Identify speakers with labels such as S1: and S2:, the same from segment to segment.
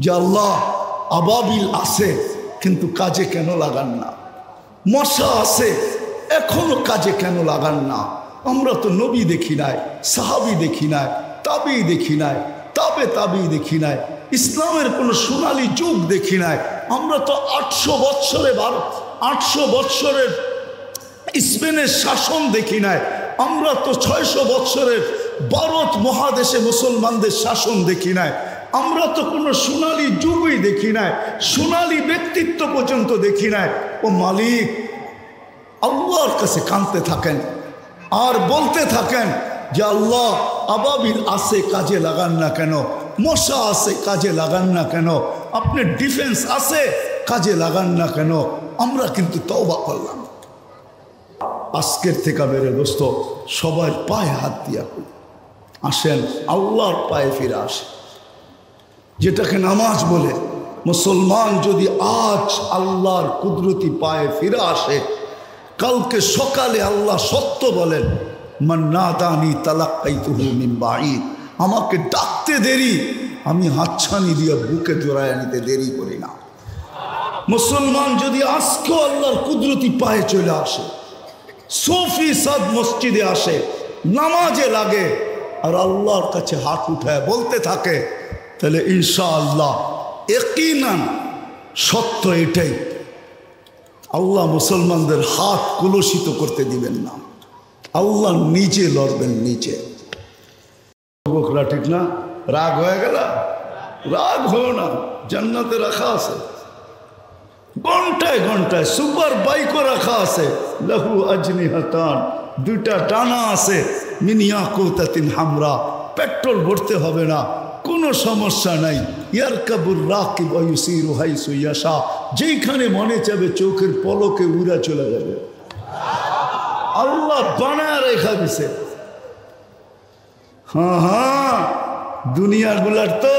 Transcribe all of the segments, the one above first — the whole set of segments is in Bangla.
S1: যে আল্লাহ আবাবিল আছে কিন্তু কাজে কেন লাগান না, মশা আছে এখনো কাজে কেন লাগান না? আমরা তো নবী দেখি নাই, সাহাবি দেখি নাই, তাবি দেখি নাই, তাবি দেখি নাই, ইসলামের কোনো সোনালী যুগ দেখি নাই। আমরা তো 800 বৎসরের স্পেনের শাসন দেখি নাই। আমরা তো 600 বৎসরের ভারত মহাদেশে মুসলমানদের শাসন দেখি নাই। আমরা তো কোনো সোনালী যুগই দেখি নাই, সোনালী ব্যক্তিত্ব পর্যন্ত দেখি নাই। ও মালিক, আল্লাহর কাছে কাঁদতে থাকেন আর বলতে থাকেন যে আল্লাহ আবাবিল আছে কাজে লাগান না কেন, মশা আছে কাজে লাগান না কেন, আপনার ডিফেন্স আছে কাজে লাগান না কেন? আমরা কিন্তু তওবা করলাম। আজকের থেকে বেড়ে দোস্ত সবার পায়ে হাত দিয়া করি, আসেন আল্লাহর পায়ে ফিরে আসে, যেটাকে নামাজ বলে। মুসলমান যদি আজ আল্লাহর কুদরতি পায়ে ফিরে আসে, কালকে সকালে আল্লাহ সত্য বলেন, মান নাদানি তালাক্কাইতুহু মিন বাঈদ, আমাকে ডাকতে দেরি, আমি হাতছানি দিয়ে বুকে জড়ায় নিতে দেরি করি না। মুসলমান যদি আজকেও আল্লাহর কুদরতি পায়ে চলে আসে, সফি সাদ মসজিদে আসে, নামাজে লাগে আর আল্লাহর কাছে হাত উঠায় বলতে থাকে, তাহলে ইনশাআল্লাহ ইয়াকিনান সত্য এটাই, আল্লাহ মুসলমানদের হাত কলুষিত করতে দিবেন না, আল্লাহ নিজে লড়বেন নিজে। যুবকরা ঠিক না, রাগ হয়ে গেল, রাগ হও না, জান্নাতে রাখা আছে, ঘন্টায় ঘন্টায় সুপার বাইকও রাখা আছে, লাহু আজনিহাতান, দুইটা ডানা আছে, মিন ইয়াকুতাতিন হামরা, পেট্রোল ভরতে হবে না, কোনো সমস্যা নাই। ইয়ারকাবুর রাকিব ওয়া ইউসিরু হাইসু ইয়াশা, যেইখানে মনে চাবে চোখের পলকে উড়া চলে যাবে। আল্লাহ বানায় রেখা দিছে। হ্যাঁ, দুনিয়াগুলার তো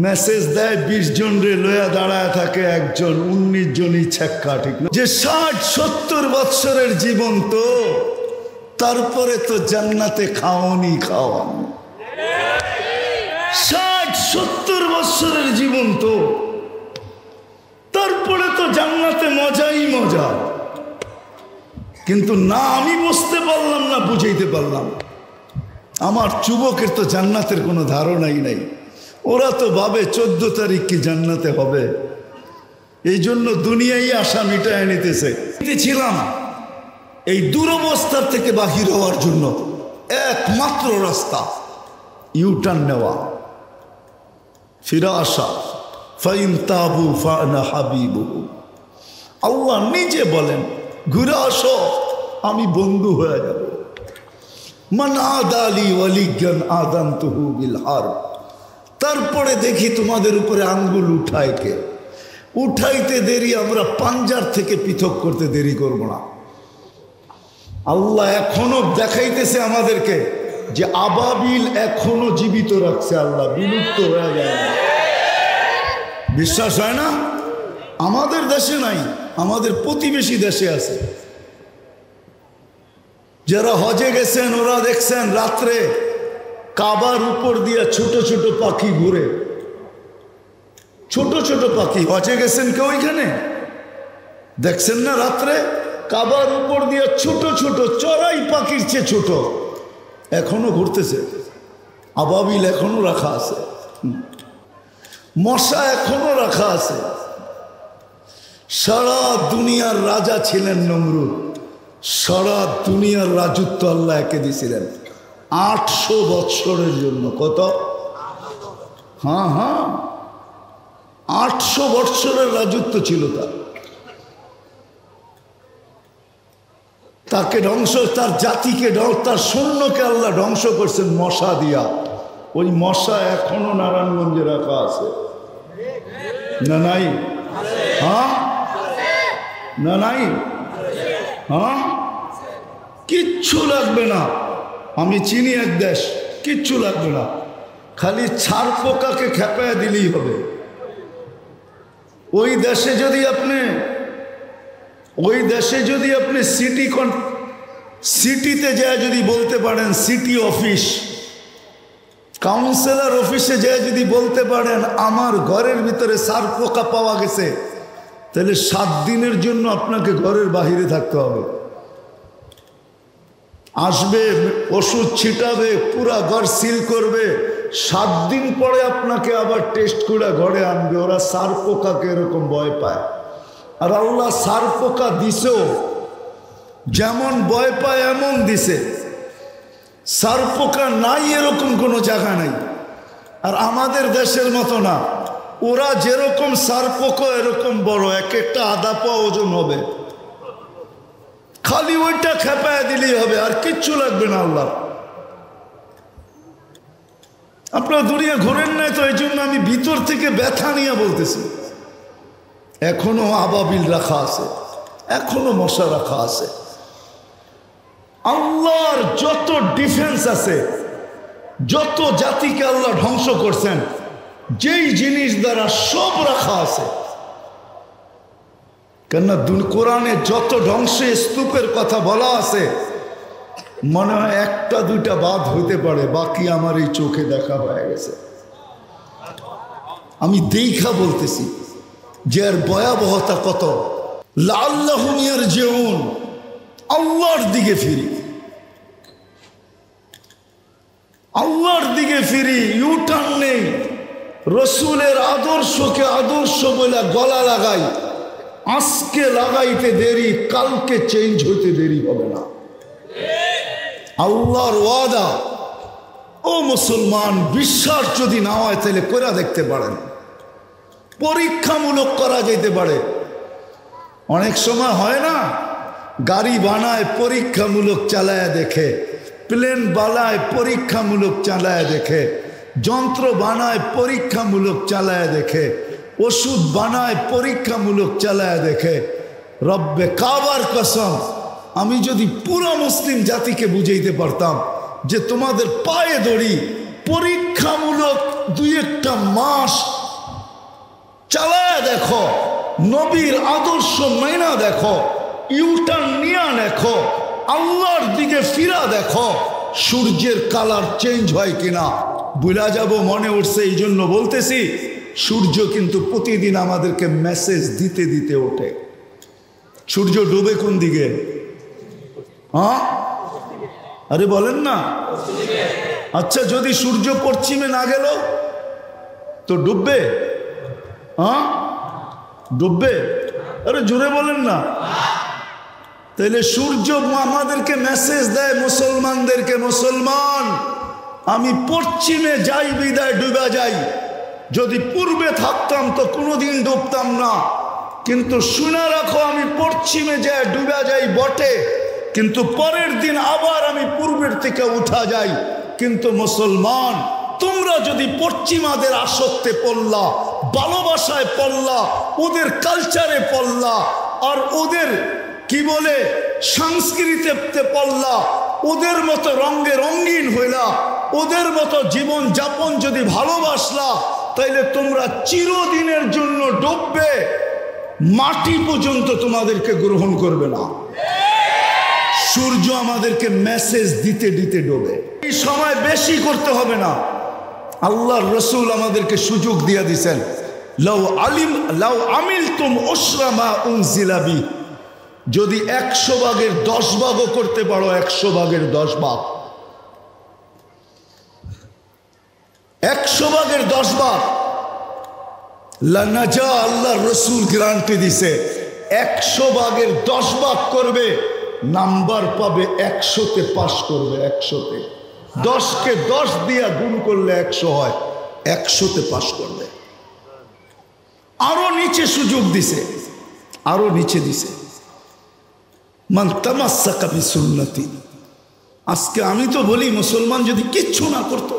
S1: মেসেজ দেয় 20 জন রে লয়া দাঁড়ায় থাকে একজন, 19 জনই ছেক্কা, ঠিক না? যে 60-70 বৎসরের জীবন তো, তারপরে তো জান্নাতে খাওনি, 60-70 বৎসরের জীবন তো, তারপরে তো জান্নাতে মজাই মজা। কিন্তু না আমি বুঝতে পারলাম না, বুঝাইতে পারলাম, আমার যুবকের তো জান্নাতের কোনো ধারণাই নাই। ওরা তো ভাবে 14 তারিখ কি জান্নাতে হবে, এই জন্য দুনিয়ায় আশা মিটায় নিতেছে। ছিলাম এই দুরবস্থার থেকে বাহির হওয়ার জন্য একমাত্র রাস্তা ইউটার্ন নেওয়া, ফিরে আসা। ফাইন তাবু ফানা হাবিবুহু, আল্লাহ নিজে বলেন ঘুরে আসো, আমি বন্ধু হয়ে যাব। মান আদালি ওয়ালিয়ান আযানতুহু বিল হারব, তারপরে দেখি তোমাদের উপরে আঙ্গুল উঠায় কে? উঠাইতে দেরি, আমরা পাঞ্জার থেকে পৃথক করতে দেরি করব না। আল্লাহ এখনো দেখাইতেছে আমাদেরকে যে আবাবিল এখনো জীবিত রাখছে, আল্লাহ বিলুপ্ত হয়ে যায় না। বিশ্বাস হয় না? আমাদের দেশে নাই, আমাদের প্রতিবেশী দেশে আছে। যারা হজে গেছেন ওরা দেখছেন রাত্রে কাবার উপর দিয়ে ছোট ছোট পাখি ঘুরে, ছোট ছোট পাখি। হজে গেছেন কেউ ওইখানে দেখছেন না? রাত্রে কাবার উপর দিয়ে ছোট ছোট চড়াই পাখির চেয়ে ছোট এখনো ঘুরতেছে। আবাবিল এখনো রাখা আছে, মশা এখনো রাখা আছে। সারা দুনিয়ার রাজা ছিলেন নমরুদ, সারা দুনিয়ার রাজত্ব আল্লাহ একে দিয়েছিলেন 800 বৎসরের জন্য। কত? হ্যাঁ, 800 বৎসরের রাজত্ব ছিল তার। তাকে ধ্বংস, তার জাতিকে, তার সৈন্যকে আল্লাহ ধ্বংস করছেন মশা দিয়া। ওই মশা এখনো নারায়ণগঞ্জে রাখা আছে না? নাই? হ্যাঁ না? নাই? হ্যাঁ, কিচ্ছু লাগবে না। আমি চিনি এক দেশ, কিচ্ছু লাগবে না, খালি ছাড় পোকাকে খেপায় দিলেই হবে। ওই দেশে যদি আপনি সিটিতে যায় যদি বলতে পারেন সিটি অফিস কাউন্সিলর অফিসে যেয়ে যদি বলতে পারেন আমার ঘরের ভিতরে সার পোকা পাওয়া গেছে, তাহলে 7 দিনের জন্য আপনাকে ঘরের বাহিরে থাকতে হবে। আসবে, ওষুধ ছিটাবে, পুরা ঘর সিল করবে, 7 দিন পরে আপনাকে আবার টেস্ট করে ঘরে আনবে। ওরা সার পোকাকে এরকম ভয় পায়। আর আল্লাহ সার পোকা দিছেও, যেমন ভয় পায় এমন দিছে। সার পোকা নাই এরকম কোনো জায়গা নাই। আর আমাদের দেশের মতো না, ওরা যেরকম সার পোকা এরকম বড়, এক একটা আধা পাও ওজন হবে। খালি ওইটা খেপায় দিলেই হবে, আর কিচ্ছু লাগবে না আল্লাহ। আপনারা দুনিয়া ঘোরেন নাই তো, এই জন্য আমি ভিতর থেকে ব্যথা নিয়ে বলতেছি। এখনো আবাবিল রাখা আছে, এখনো মশা রাখা আছে। আল্লাহর যত ডিফেন্স আছে, যত জাতিকে আল্লাহ ধ্বংস করছেন, যেই জিনিস দ্বারা সব রাখা আছে। কেননা কোরআনে যত ধ্বংসে স্তূপের কথা বলা আছে, মনে হয় 1-2টা বাদ হইতে পারে, বাকি আমার এই চোখে দেখা হয়ে গেছে। আমি দেখা বলতেছি যে এর ভয়াবহতা কত। লাআল্লাহুম ইয়ারজিউন, আল্লাহর দিকে ফিরি, আল্লাহর দিকে ফিরি। ইউটার্ন নেই, রসুলের আদর্শকে আদর্শ বলে গলা লাগাই। আজকে লাগাইতে দেরি, কালকে চেঞ্জ হইতে দেরি হবে না। আল্লাহর ওয়াদা। ও মুসলমান, বিশ্বাস যদি না হয় তাহলে করে দেখতে পারেন, পরীক্ষামূলক করা যেতে পারে। অনেক সময় হয় না, গাড়ি বানায় পরীক্ষামূলক চালায় দেখে, প্লেন বানায় পরীক্ষামূলক চালায় দেখে, যন্ত্র বানায় পরীক্ষামূলক চালায় দেখে, ওষুধ বানায় পরীক্ষামূলক চালায় দেখে। রব্বে কাবার কসম, আমি যদি পুরো মুসলিম জাতিকে বুঝাইতে পারতাম যে তোমাদের পায়ে ধরি, পরীক্ষামূলক 2-1টা মাস চালায় দেখো, নবীর আদর্শ মাইনা দেখো, ইউটার্ন নিয়া দেখো, আল্লাহর দিকে ফিরা দেখো, সূর্যের কালার চেঞ্জ হয় কিনা বুঝা যাব। মনে উঠছে, এই জন্য বলতেছি, সূর্য কিন্তু প্রতিদিন আমাদেরকে মেসেজ দিতে দিতে ওঠে। সূর্য ডুবে কোন দিকে? হ্যাঁ, আরে বলেন না। আচ্ছা, যদি সূর্য পশ্চিমে না গেল তো ডুববে? হ্যাঁ, ডুববে। আরে জোরে বলেন না। তাহলে সূর্য আমাদেরকে মেসেজ দেয় মুসলমানদেরকে, মুসলমান আমি পশ্চিমে যাই বিদায় ডুবা যাই। যদি পূর্বে থাকতাম তো কোনোদিন ডুবতাম না, কিন্তু শুনে রাখো, আমি পশ্চিমে যাই ডুবা যাই বটে, কিন্তু পরের দিন আবার আমি পূর্বের থেকে উঠা যাই। কিন্তু মুসলমান, তোমরা যদি পশ্চিমাদের আসক্তে পড়লা, ভালোবাসায় পড়লা, ওদের কালচারে পড়লা, আর ওদের কি বলে সংস্কৃতিতে পড়লা, ওদের মতো রঙে রঙিন হইলা, ওদের মতো জীবন যাপন যদি ভালোবাসলা, তাইলে তোমরা চিরদিনের জন্য ডুববে, মাটি পর্যন্ত তোমাদেরকে গ্রহণ করবে না। সূর্য আমাদেরকে মেসেজ দিতে দিতে ডোবে। এই সময় বেশি করতে হবে না। আল্লাহর রসুল আমাদেরকে সুযোগ দিয়ে দিয়েছেন, লাউ আমিলতুম উশরা মা উনজিলা বি, যদি 100 ভাগের 10 ভাগও করতে পারো, 100 ভাগের 10 ভাগ, 100 ভাগের 10 ভাগ লানাজা, আল্লাহর রসুল গ্যারান্টি দিছে, 100 ভাগের 10 ভাগ করবে, নাম্বার পাবে 100-তে পাস করবে। 100-তে 10কে 10 দিয়া গুণ করলে 100 হয়, 100-তে পাস করবে। আরো নিচে সুযোগ দিছে, আরো নিচে দিছে, মান তামাসসাকা বিসুন্নতি। আজকে আমি তো বলি, মুসলমান যদি কিচ্ছু না করত,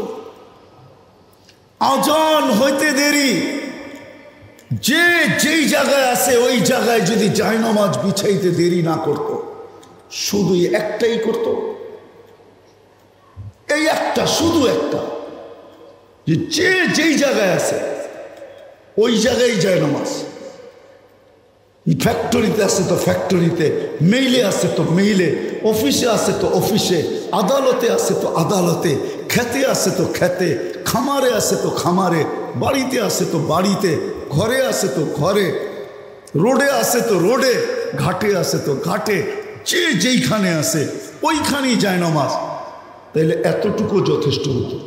S1: আজান হইতে দেরি, যে যেই জায়গায় আছে ওই জায়গায় যদি জায়নামাজ বিছাইতে দেরি না করত, শুধু একটাই করত, এই একটা, শুধু একটা, যে যেই জায়গায় আছে ওই জায়গায় জায়নামাজ। ফ্যাক্টরিতে আছে তো ফ্যাক্টরিতে, মেইলে আছে তো মেইলে, অফিসে আছে তো অফিসে, আদালতে আছে তো আদালতে, খেতে আছে তো খেতে, খামারে আছে তো খামারে, বাড়িতে আছে তো বাড়িতে, ঘরে আছে তো ঘরে, রোডে আছে তো রোডে, ঘাটে আছে তো ঘাটে, যে যেইখানে আছে ওইখানেই যায় নামাজ। তাইলে এতটুকু যথেষ্ট হতো।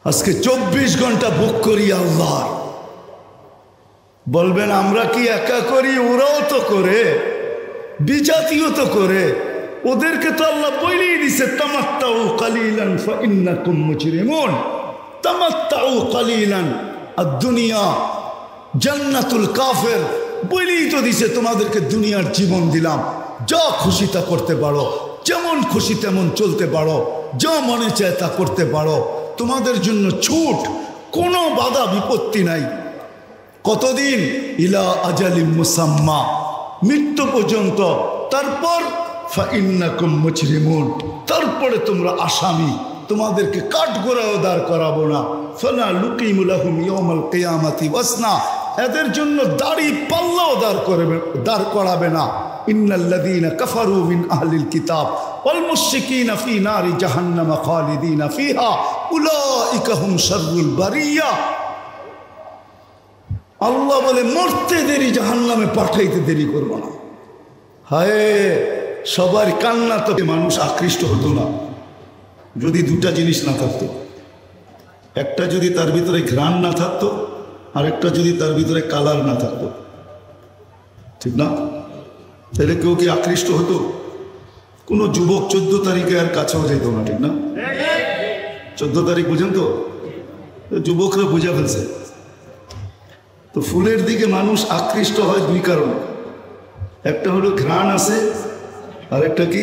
S1: আজকে 24 ঘন্টা বুক করি আল্লাহ। বলবেন আমরা কি একা করি? ওরাও তো করে, বিজাতিও তো করে। ওদেরকে তো আল্লাহ বলেই দিছে তামাত্তাউ কালিলান ফাইন্নাকুম মুজরিমুন। তামাত্তাউ কালিলান, আদ-দুনিয়া জান্নাতুল কাফের। বলেই তো দিছে তোমাদেরকে দুনিয়ার জীবন দিলাম, যা খুশি তা করতে পারো, যেমন খুশি তেমন চলতে পারো, যা মনে চায় তা করতে পারো, তোমাদের জন্য ছুট, কোনো বাধা বিপত্তি নাই। কতদিন? ইলা আজালিম মুসাম্মা, মৃত্যু পর্যন্ত। তারপর ফাইন্নাকুম মুজরিমুন, তারপরে তোমরা আসামি, তোমাদেরকে কাঠগোড়াও দাঁড় করাবো না। ফালা লুকিমু লাহুম ইয়াউমাল কিয়ামাতি ওয়াসনা, এদের জন্য দাড়ি পাল্লাও দাঁড় করাবে না। ইন্নাল্লাযীনা কাফারু মিন আহলিল কিতাব ওয়াল মুশরিকিনা ফি নারি জাহান্নামা খালিদিনা ফিহা উলাইকা হুম শাররুল বারিয়া। আল্লাহ বলে মরতে দেরি, জাহান্নামে পাঠাইতে দেরি করবো না। হায়, সবার কান্না তো মানুষ আকৃষ্ট হতো না যদি দুটা জিনিস না থাকতো। একটা যদি তার ভিতরে ঘ্রাণ না থাকতো, আরেকটা যদি তার ভিতরে কালার না থাকতো, ঠিক না? তাহলে কেউ কি আকৃষ্ট হতো? কোনো যুবক 14 তারিখে আর কাছেও যেত না, ঠিক না? 14 তারিখ বুঝেন তো, যুবকরা বুঝে ফেলছে। তো ফুলের দিকে মানুষ আকৃষ্ট হয় দুই কারণে। একটা হলো ঘ্রাণ আছে, আর একটা কি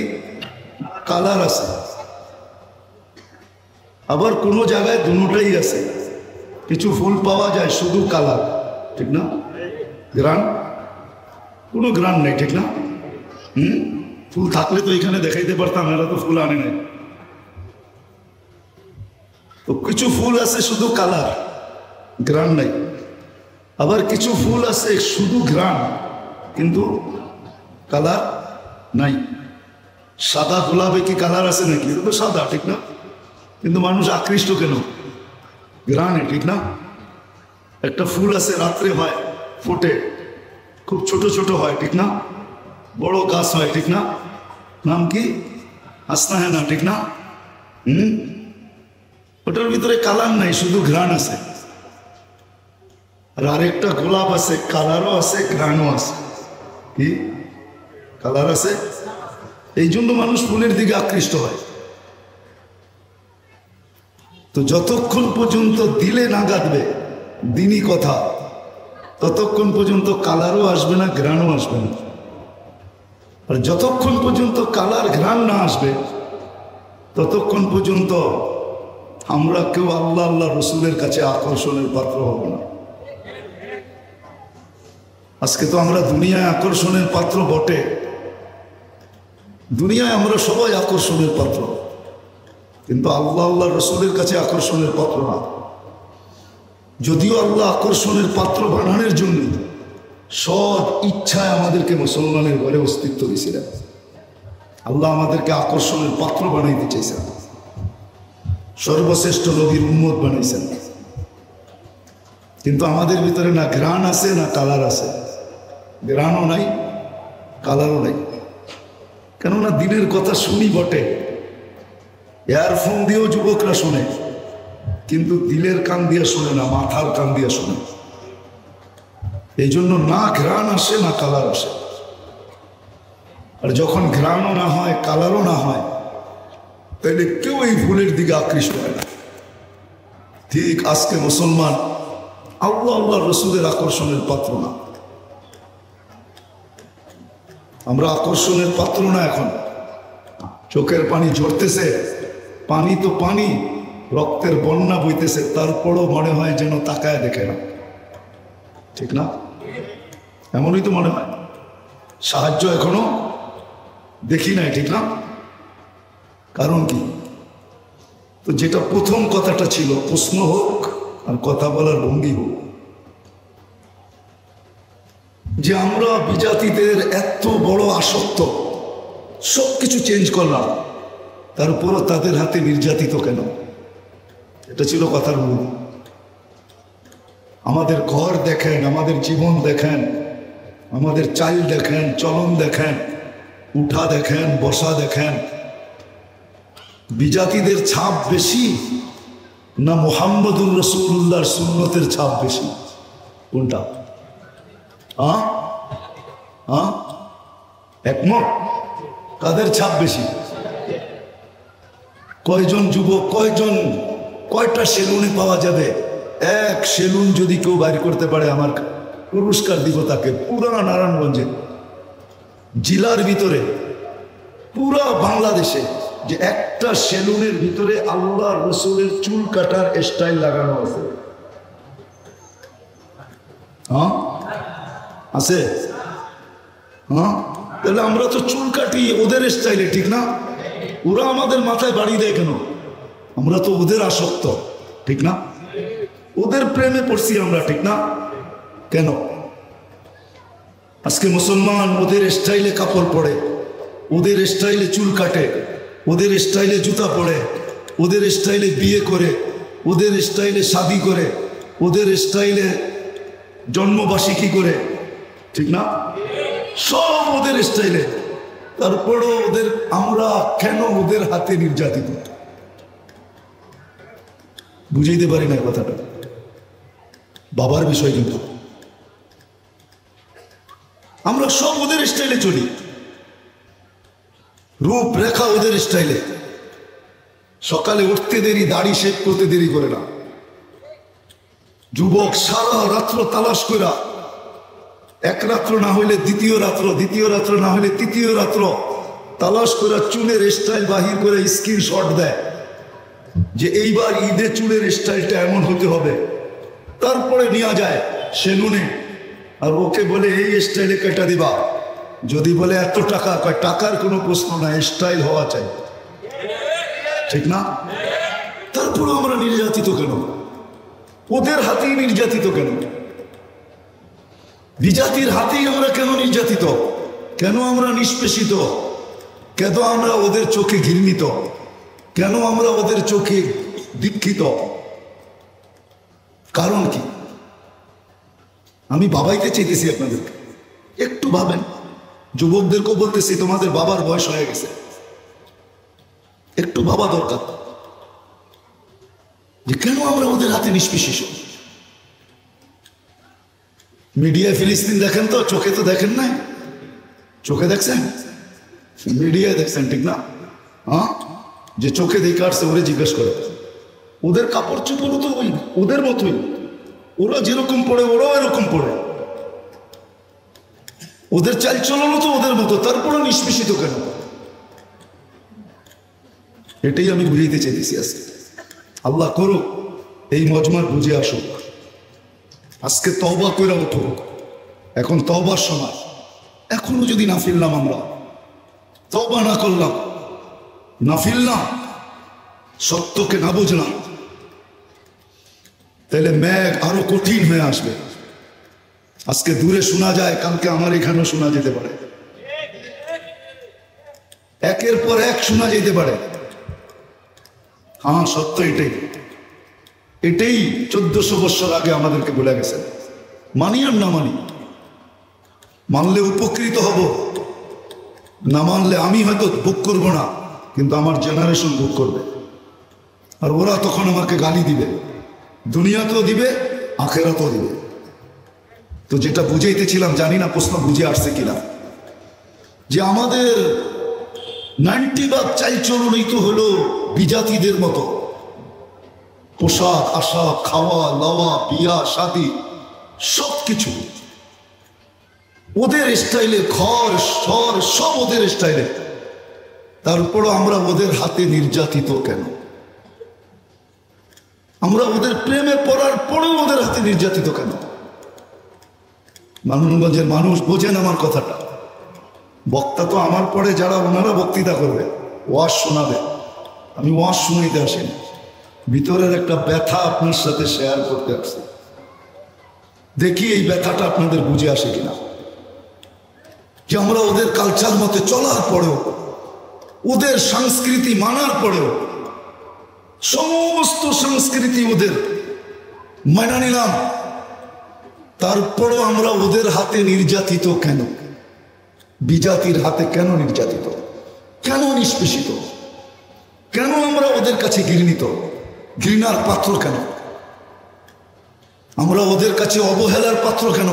S1: কালার আছে। আবার কোনো জায়গায় দুটোটাই আছে। কিছু ফুল পাওয়া যায় শুধু কালার, ঠিক না? ঘ্রাণ, কোনো ঘ্রাণ নেই, ঠিক না? ফুল থাকলে তো এখানে দেখাইতে পারতাম, এরা তো ফুল আনে নাই। তো কিছু ফুল আছে শুধু কালার, ঘ্রাণ নাই। আবার কিছু ফুল আছে শুধু ঘ্রাণ কিন্তু কালার নাই। সাদা গোলাপে কি কালার আছে নাকি? এটা তো সাদা, ঠিক না? কিন্তু মানুষ আকৃষ্ট কেন? ঘ্রাণে, ঠিক না? একটা ফুল আছে রাত্রে হয়, ফোটে, খুব ছোট ছোট হয়, ঠিক না? বড় গাছ হয়, ঠিক না? নাম কি? হাসনা হ্যাঁ না, ঠিক না? ওটার ভিতরে কালার নাই, শুধু ঘ্রাণ আছে। আর আরেকটা গোলাপ আছে, কালারও আছে, ঘ্রাণও আছে। কি কালার আছে? এই জন্য মানুষ ফুলের দিকে আকৃষ্ট হয়। তো যতক্ষণ পর্যন্ত দিলে না গাঁদবে দিনই কথা, ততক্ষণ পর্যন্ত কালারও আসবে না, ঘ্রাণও আসবে না। আর যতক্ষণ পর্যন্ত কালার ঘ্রাণ না আসবে ততক্ষণ পর্যন্ত আমরা কেউ আল্লাহ আল্লাহ রসুলের কাছে আকর্ষণের পাত্র হব না। আজকে তো আমরা দুনিয়ায় আকর্ষণের পাত্র বটে, দুনিয়ায় আমরা সবাই আকর্ষণের পাত্র, কিন্তু আল্লাহ আল্লাহ রসুলের কাছে আকর্ষণের পাত্র না। যদিও আল্লাহ আকর্ষণের পাত্র বানানোর জন্য সব ইচ্ছায় আমাদেরকে মুসলমানের ঘরে অস্তিত্ব দিয়েছিলেন। আল্লাহ আমাদেরকে আকর্ষণের পাত্র বানাইতে চাইছেন, সর্বশ্রেষ্ঠ নবীর উম্মত বানাইছেন। কিন্তু আমাদের ভিতরে না ঘ্রাণ আছে না কালার আছে। ঘ্রাণও নাই, কালারও নাই। কেননা দিনের কথা শুনি বটে, ইয়ারফোন দিয়েও যুবকরা শোনে, কিন্তু দিলের কান দিয়ে শোনে না, মাথার কান দিয়ে শোনে। এই জন্য না ঘ্রাণ আসে না কালার আসে। আর যখন ঘ্রাণও না হয় কালারও না হয় তাহলে কেউ এই ফুলের দিকে আকৃষ্ট হয় না। ঠিক আজকে মুসলমান আল্লাহ আল্লাহ রসুলের আকর্ষণের পাত্র না। আমরা আকর্ষণের পাত্র না। এখন চোখের পানি ঝরতেছে, পানি তো পানি, রক্তের বন্যা বইতেছে, তারপরও মনে হয় যেন তাকায় দেখে না, ঠিক না? এমনই তো মনে হয়। সাহায্য এখনো দেখি নাই, ঠিক না? কারণ কি? তো যেটা প্রথম কথাটা ছিল, প্রশ্ন হোক আর কথা বলার ভঙ্গি হোক, যে আমরা বিজাতিদের এত বড় আসক্ত, সব কিছু চেঞ্জ করলাম, তারপরও তাদের হাতে নির্যাতিত কেন? এটা ছিল কথার মূল। আমাদের ঘর দেখেন, আমাদের জীবন দেখেন, আমাদের চাল দেখেন, চলন দেখেন, উঠা দেখেন, বসা দেখেন। বিজাতিদের ছাপ বেশি না মুহাম্মদুর রাসূলুল্লাহর সুন্নতের ছাপ বেশি? কোনটা? একমত? কাদের ছাপ বেশি? কয়জন যুবক, কয়টা সেলুনে পাওয়া যাবে? এক সেলুন যদি কেউ বাইর করতে পারে, আমার পুরস্কার দিব তাকে। পুরা নারায়ণগঞ্জে, জেলার ভিতরে, পুরা বাংলাদেশে যে একটা সেলুনের ভিতরে আল্লাহ রসুলের চুল কাটার স্টাইল লাগানো আছে, আছে? তাহলে আমরা তো চুল কাটি ওদের স্টাইলে, ঠিক না? ওরা আমাদের মাথায় বাড়ি দেয় কেন? আমরা তো ওদের আসক্ত, ঠিক না? ওদের প্রেমে পড়ছি আমরা, ঠিক না? কেন? আজকে মুসলমান ওদের স্টাইলে কাপড় পরে, ওদের স্টাইলে চুল কাটে, ওদের স্টাইলে জুতা পরে, ওদের স্টাইলে বিয়ে করে, ওদের স্টাইলে শাদি করে, ওদের স্টাইলে জন্মবার্ষিকী করে, ঠিক না? সব ওদের স্টাইলে। তারপরও আমরা কেন ওদের হাতে নির্যাতিত? বুঝাইতে পারি না কথাটা। বাবার বিষয় কিন্তু আমরা সব ওদের স্টাইলে চলি, রূপরেখা ওদের স্টাইলে। সকালে উঠতে দেরি, দাড়ি শেভ করতে দেরি করে না। যুবক সারা রাত্র তালাশ করা, এক রাত্র না হইলে দ্বিতীয় রাত্র, দ্বিতীয় রাত্র না হইলে তৃতীয় রাত্র তালাশ করে চুলের স্টাইল বাহির করে স্ক্রিনশট দেয় যে এইবার ঈদে চুলের স্টাইলটা এমন হতে হবে। তারপরে নিয়ে যায় সেলুনে, আর ওকে বলে এই স্টাইলে কেটে দিবা। যদি বলে এত টাকা, কয় টাকার কোনো প্রশ্ন না, স্টাইল হওয়া চাই, ঠিক না? তারপরে আমরা নির্যাতিত কেন? ওদের হাতেই নির্যাতিত কেন? বিজাতির হাতেই আমরা কেন নির্যাতিত? কেন আমরা নিষ্পেষিত? কেন আমরা ওদের চোখে ঘৃণিত? কেন আমরা ওদের চোখে দীক্ষিত? কারণ কি? আমি বাবাইতে চাইতেছি আপনাদেরকে, একটু ভাবেন। যুবকদেরকেও বলতেছি, তোমাদের বাবার বয়স হয়ে গেছে, একটু ভাবা দরকার যে কেন আমরা ওদের হাতে নিষ্পেষিত। মিডিয়ায় ফিলিস্তিন দেখেন তো, চোখে তো দেখেন নাই? চোখে দেখছেন? মিডিয়ায় দেখছেন, ঠিক না? যে চোখে দেখে আসছে ওরে জিজ্ঞেস করে। ওদের কাপড় চোপড়ও তো ওই ওদের মতোই, ওরা যেরকম পড়ে ওরাও এরকম পড়ে, ওদের চাল চলনও তো ওদের মতো, তারপরে নিষ্পেষিত কেন? এটাই আমি বুঝাইতে চাইতেছি আজকে। আল্লাহ করুক এই মজমার বুঝে আসুক। আজকে তওবা কইরা উঠো, এখন তওবার সময়। এখনো যদি না ফিরলাম, আমরা তওবা না করলাম, না ফিরলাম, সত্যকে না বুঝলাম, তাহলে মেঘ আরো কঠিন হয়ে আসবে। আজকে দূরে শোনা যায়, কালকে আমার এখানেও শোনা যেতে পারে, একের পর এক শোনা যেতে পারে। হ্যাঁ, সত্য এটাই। এটাই 1400 বছর আগে আমাদেরকে বলে গেছেন। মানি আর না মানি, মানলে উপকৃত হব, না মানলে আমি হয়তো ভোগ করবো না, কিন্তু আমার জেনারেশন ভোগ করবে। আর ওরা তখন আমাকে গালি দিবে, দুনিয়াতেও দিবে, আখেরাতেও দিবে। তো যেটা বুঝাইতেছিলাম, জানি না প্রশ্ন বুঝে আসছে কিনা, যে আমাদের 90% চালচলনই তো হলো বিজাতিদের মতো। পোশাক আশাক, খাওয়া দাওয়া, বিয়া শাদি, সব কিছু ওদের স্টাইলে, ঘর শহর সব ওদের স্টাইলে। তারপরও আমরা ওদের হাতে নির্যাতিত কেন? আমরা ওদের প্রেমে পড়ার পরেও ওদের হাতে নির্যাতিত কেন? নারায়ণগঞ্জের মানুষ বোঝেন আমার কথাটা। বক্তা তো আমার পরে যারা, ওনারা বক্তৃতা করবে, ওয়াজ শোনাবে। আমি ওয়াজ শুনাইতে আসিনি, ভিতরের একটা ব্যথা আপনার সাথে শেয়ার করতে আসছি। দেখি এই ব্যথাটা আপনাদের বুঝে আসে কিনা, যে আমরা ওদের কালচার মতে চলার পরেও, ওদের সংস্কৃতি মানার পরেও সমস্ত সংস্কৃতি ওদের মানা নিলাম, তারপরও আমরা ওদের হাতে নির্যাতিত কেন? বিজাতির হাতে কেন নির্যাতিত, কেন নিষ্পেষিত, কেন আমরা ওদের কাছে ঘৃণিত, ঘৃণার পাত্র কেন? আমরা ওদের কাছে অবহেলার পাত্র কেন?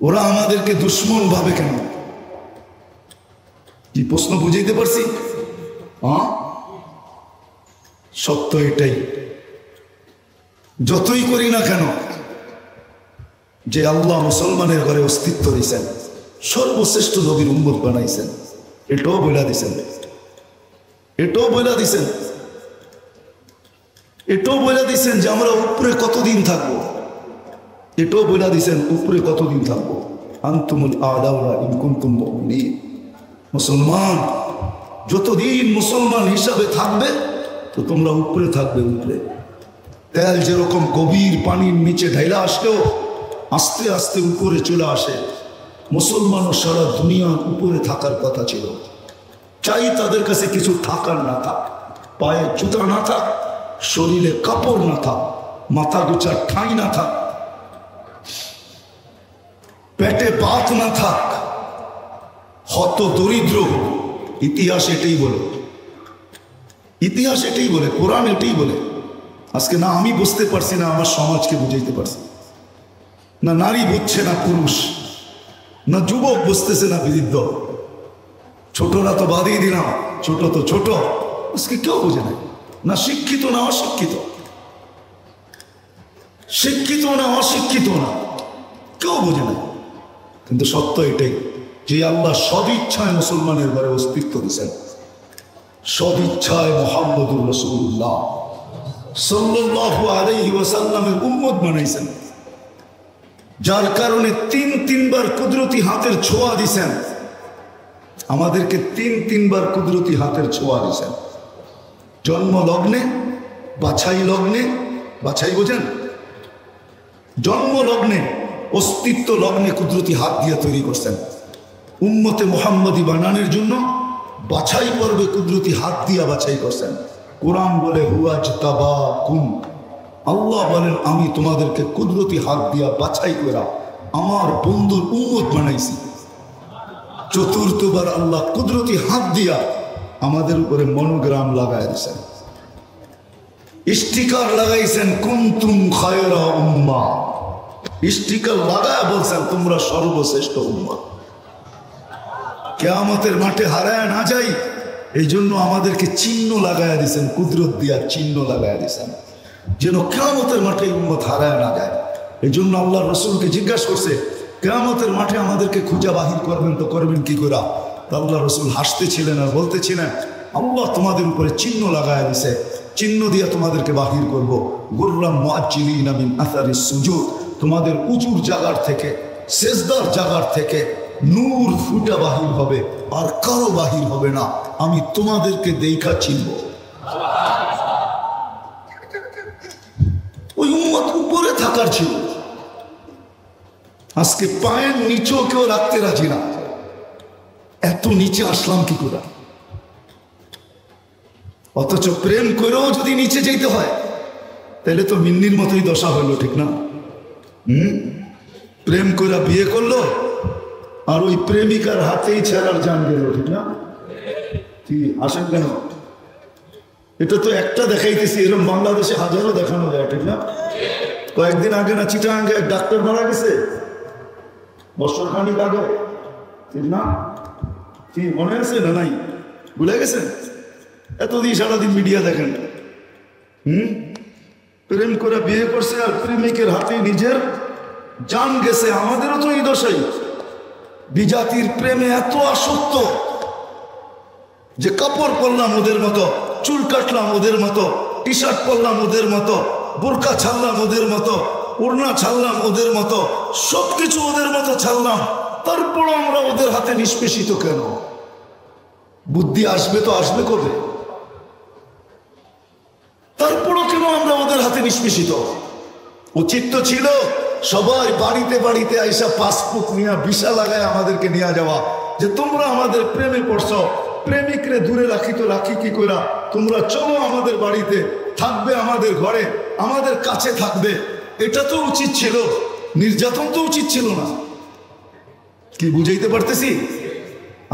S1: ওরা আমাদেরকে দুশ্মন ভাবে কেন? কি প্রশ্ন বুঝাইতে পারছি? সত্য এটাই, যতই করি না কেন, যে আল্লাহ মুসলমানের ঘরে অস্তিত্ব দিয়েছেন, সর্বশ্রেষ্ঠ নবীর উম্মত বানাইছেন, এটাও বইলা দিছেন, এটাও বইলা দিছেন, এটাও বইলা দিছেন যে আমরা উপরে কতদিন থাকবো, এটাও বইলা দিছেন উপরে কতদিন থাকবো। আনতুমুল আ'লাউনা ইন কুনতুম মুমিনিন। মুসলমান যতদিন মুসলমান হিসাবে থাকবে তো তোমরা উপরে থাকবে। উপরে তেল যেরকম গভীর পানির নিচে ঢাইলা আসলেও আস্তে আস্তে উপরে চলে আসে, মুসলমানও সারা দুনিয়ার উপরে থাকার কথা ছিল। চাই তাদের কাছে কিছু থাকার না থাক, পায়ে জুতা না থাক, শরীরে কাপড় না থাক, মাথা গোছার ঠাঁই না থাক, পেটে ভাত না থাক, হত দরিদ্র। ইতিহাস এটাই বলে, ইতিহাস এটাই বলে, কোরআন এটাই বলে। আজকে না আমি বুঝতে পারছি না আমার সমাজকে বুঝাইতে পারছি না, নারী বুঝছে না পুরুষ, না যুবক বুঝতেছে না বৃদ্ধ, ছোটরা তো বাদই দিলাম, ছোট তো ছোট, আজকে কেউ বুঝে নাই, না শিক্ষিত না অশিক্ষিত, শিক্ষিত না অশিক্ষিত না, কেউ বুঝে নাই। কিন্তু সত্য এটাই যে আল্লাহ সদিচ্ছায় মুসলমানের ঘরে অস্তিত্ব দিয়েছেন, সদিচ্ছায় মুহাম্মদুর রাসূলুল্লাহ সাল্লাল্লাহু আলাইহি ওয়াসাল্লামের উম্মত বানাইছেন, যার কারণে তিনবার কুদরতি হাতের ছোঁয়া দিছেন আমাদেরকে, তিনবার কুদরতি হাতের ছোঁয়া দিছেন। জন্ম লগ্নে, বাছাই লগ্নে, বাছাই বোঝেন, জন্ম লগ্নে, অস্তিত্ব লগ্নে কুদরতি হাত দিয়ে তৈরি করছেন। উম্মতে মুহাম্মদী বানানোর জন্য বাছাই পর্বে কুদরতি হাত দিয়া বাছাই করছেন। কোরআন বলে হুয়াজতাবাকুম, আল্লাহ বলেন আমি তোমাদেরকে কুদরতি হাত দিয়া বাছাই করা আমার বন্ধুর উম্মত বানাইছি। চতুর্থবার আল্লাহ কুদরতি হাত দিয়া আমাদের উপরে মনোগ্রাম লাগাই দিয়েছেন, স্টিকার লাগাইছেন, কুনতুম খায়রা উম্মাহ, স্টিকার লাগায় বলছেন তোমরা সর্বশ্রেষ্ঠ উম্মত। কিয়ামতের মাঠে হারায় না যাই এই জন্য আমাদেরকে চিহ্ন লাগায় দিয়েছেন, কুদরত দিয়া চিহ্ন লাগায় দিয়েছেন, যেন কিয়ামতের মাঠে উম্মত হারায় না যায়। এই জন্য আল্লাহ রসুলকে জিজ্ঞাসা করছে কিয়ামতের মাঠে আমাদেরকে খুঁজা বাহির করবেন তো করবেন কি করে? আল্লাহ রসুল হাসতেছিলেন আর বলতেছিলেন আল্লাহ তোমাদের উপরে চিহ্ন লাগায় দিছে, চিহ্ন দিয়ে তোমাদেরকে বাহির করবো। গুররাম মুআজ্জিলিনা মিন আসারিস সুজুদ, তোমাদের উজুর জায়গার থেকে, সেজদার জায়গার থেকে নূর ফুটা বাহির হবে, আর কারো বাহির হবে না, আমি তোমাদেরকে দেখা চিনব। ওই উম্মত উপরে থাকার ছিল, আজকে পায়ের নিচেও কেউ রাখতে রাজি না। এত নিচে আসলাম কি করে? অথচ প্রেম করেও যদি নিচে যেতে হয় তাহলে তো মিন্নির মতোই দশা হইল, ঠিক না? প্রেম করে বিয়ে করলো আর ওই প্রেমিকার হাতেই ছেড়ার জান গেল, ঠিক না? আসেন কেন? এটা তো একটা দেখাইতেছি, এরকম বাংলাদেশে হাজারো দেখানো যায়, ঠিক না? কয়েকদিন আগে না চিটাগাঙ্গে এক ডাক্তার মারা গেছে, বছরখানিক আগে, ঠিক না? কি মনে আছে না নাই? ভুলে গেছেন? এতদিন সারাদিন মিডিয়া দেখেন। প্রেম করে বিয়ে করছে আর প্রেমিকের হাতে নিজের জান গেছে। আমাদেরও তো এই দশাই, বিজাতির প্রেমে এত আসক্ত যে কাপড় পরলাম ওদের মতো, চুল কাটলাম ওদের মতো, টি শার্ট পরলাম ওদের মতো, বোরকা ছাড়লাম ওদের মতো, ওড়না ছাড়লাম ওদের মতো, সবকিছু ওদের মতো ছাড়লাম, তারপরও আমরা ওদের হাতে নিষ্পেষিত কেন? বুদ্ধি আসবে তো আসবে কবে? তারপরও কেন আমরা ওদের হাতে নিষ্পেষিত? উচিত তো ছিল সবাই বাড়িতে বাড়িতে আইসা পাসপোর্ট নিয়ে ভিসা লাগায় আমাদেরকে নিয়ে যাওয়া, যে তোমরা আমাদের প্রেমে পড়ছো, প্রেমিকরে দূরে রাখি তো রাখি কি করে, তোমরা চলো আমাদের বাড়িতে থাকবে, আমাদের ঘরে আমাদের কাছে থাকবে। এটা তো উচিত ছিল, নির্যাতন তো উচিত ছিল না। কি বুঝাইতে পারতেছি?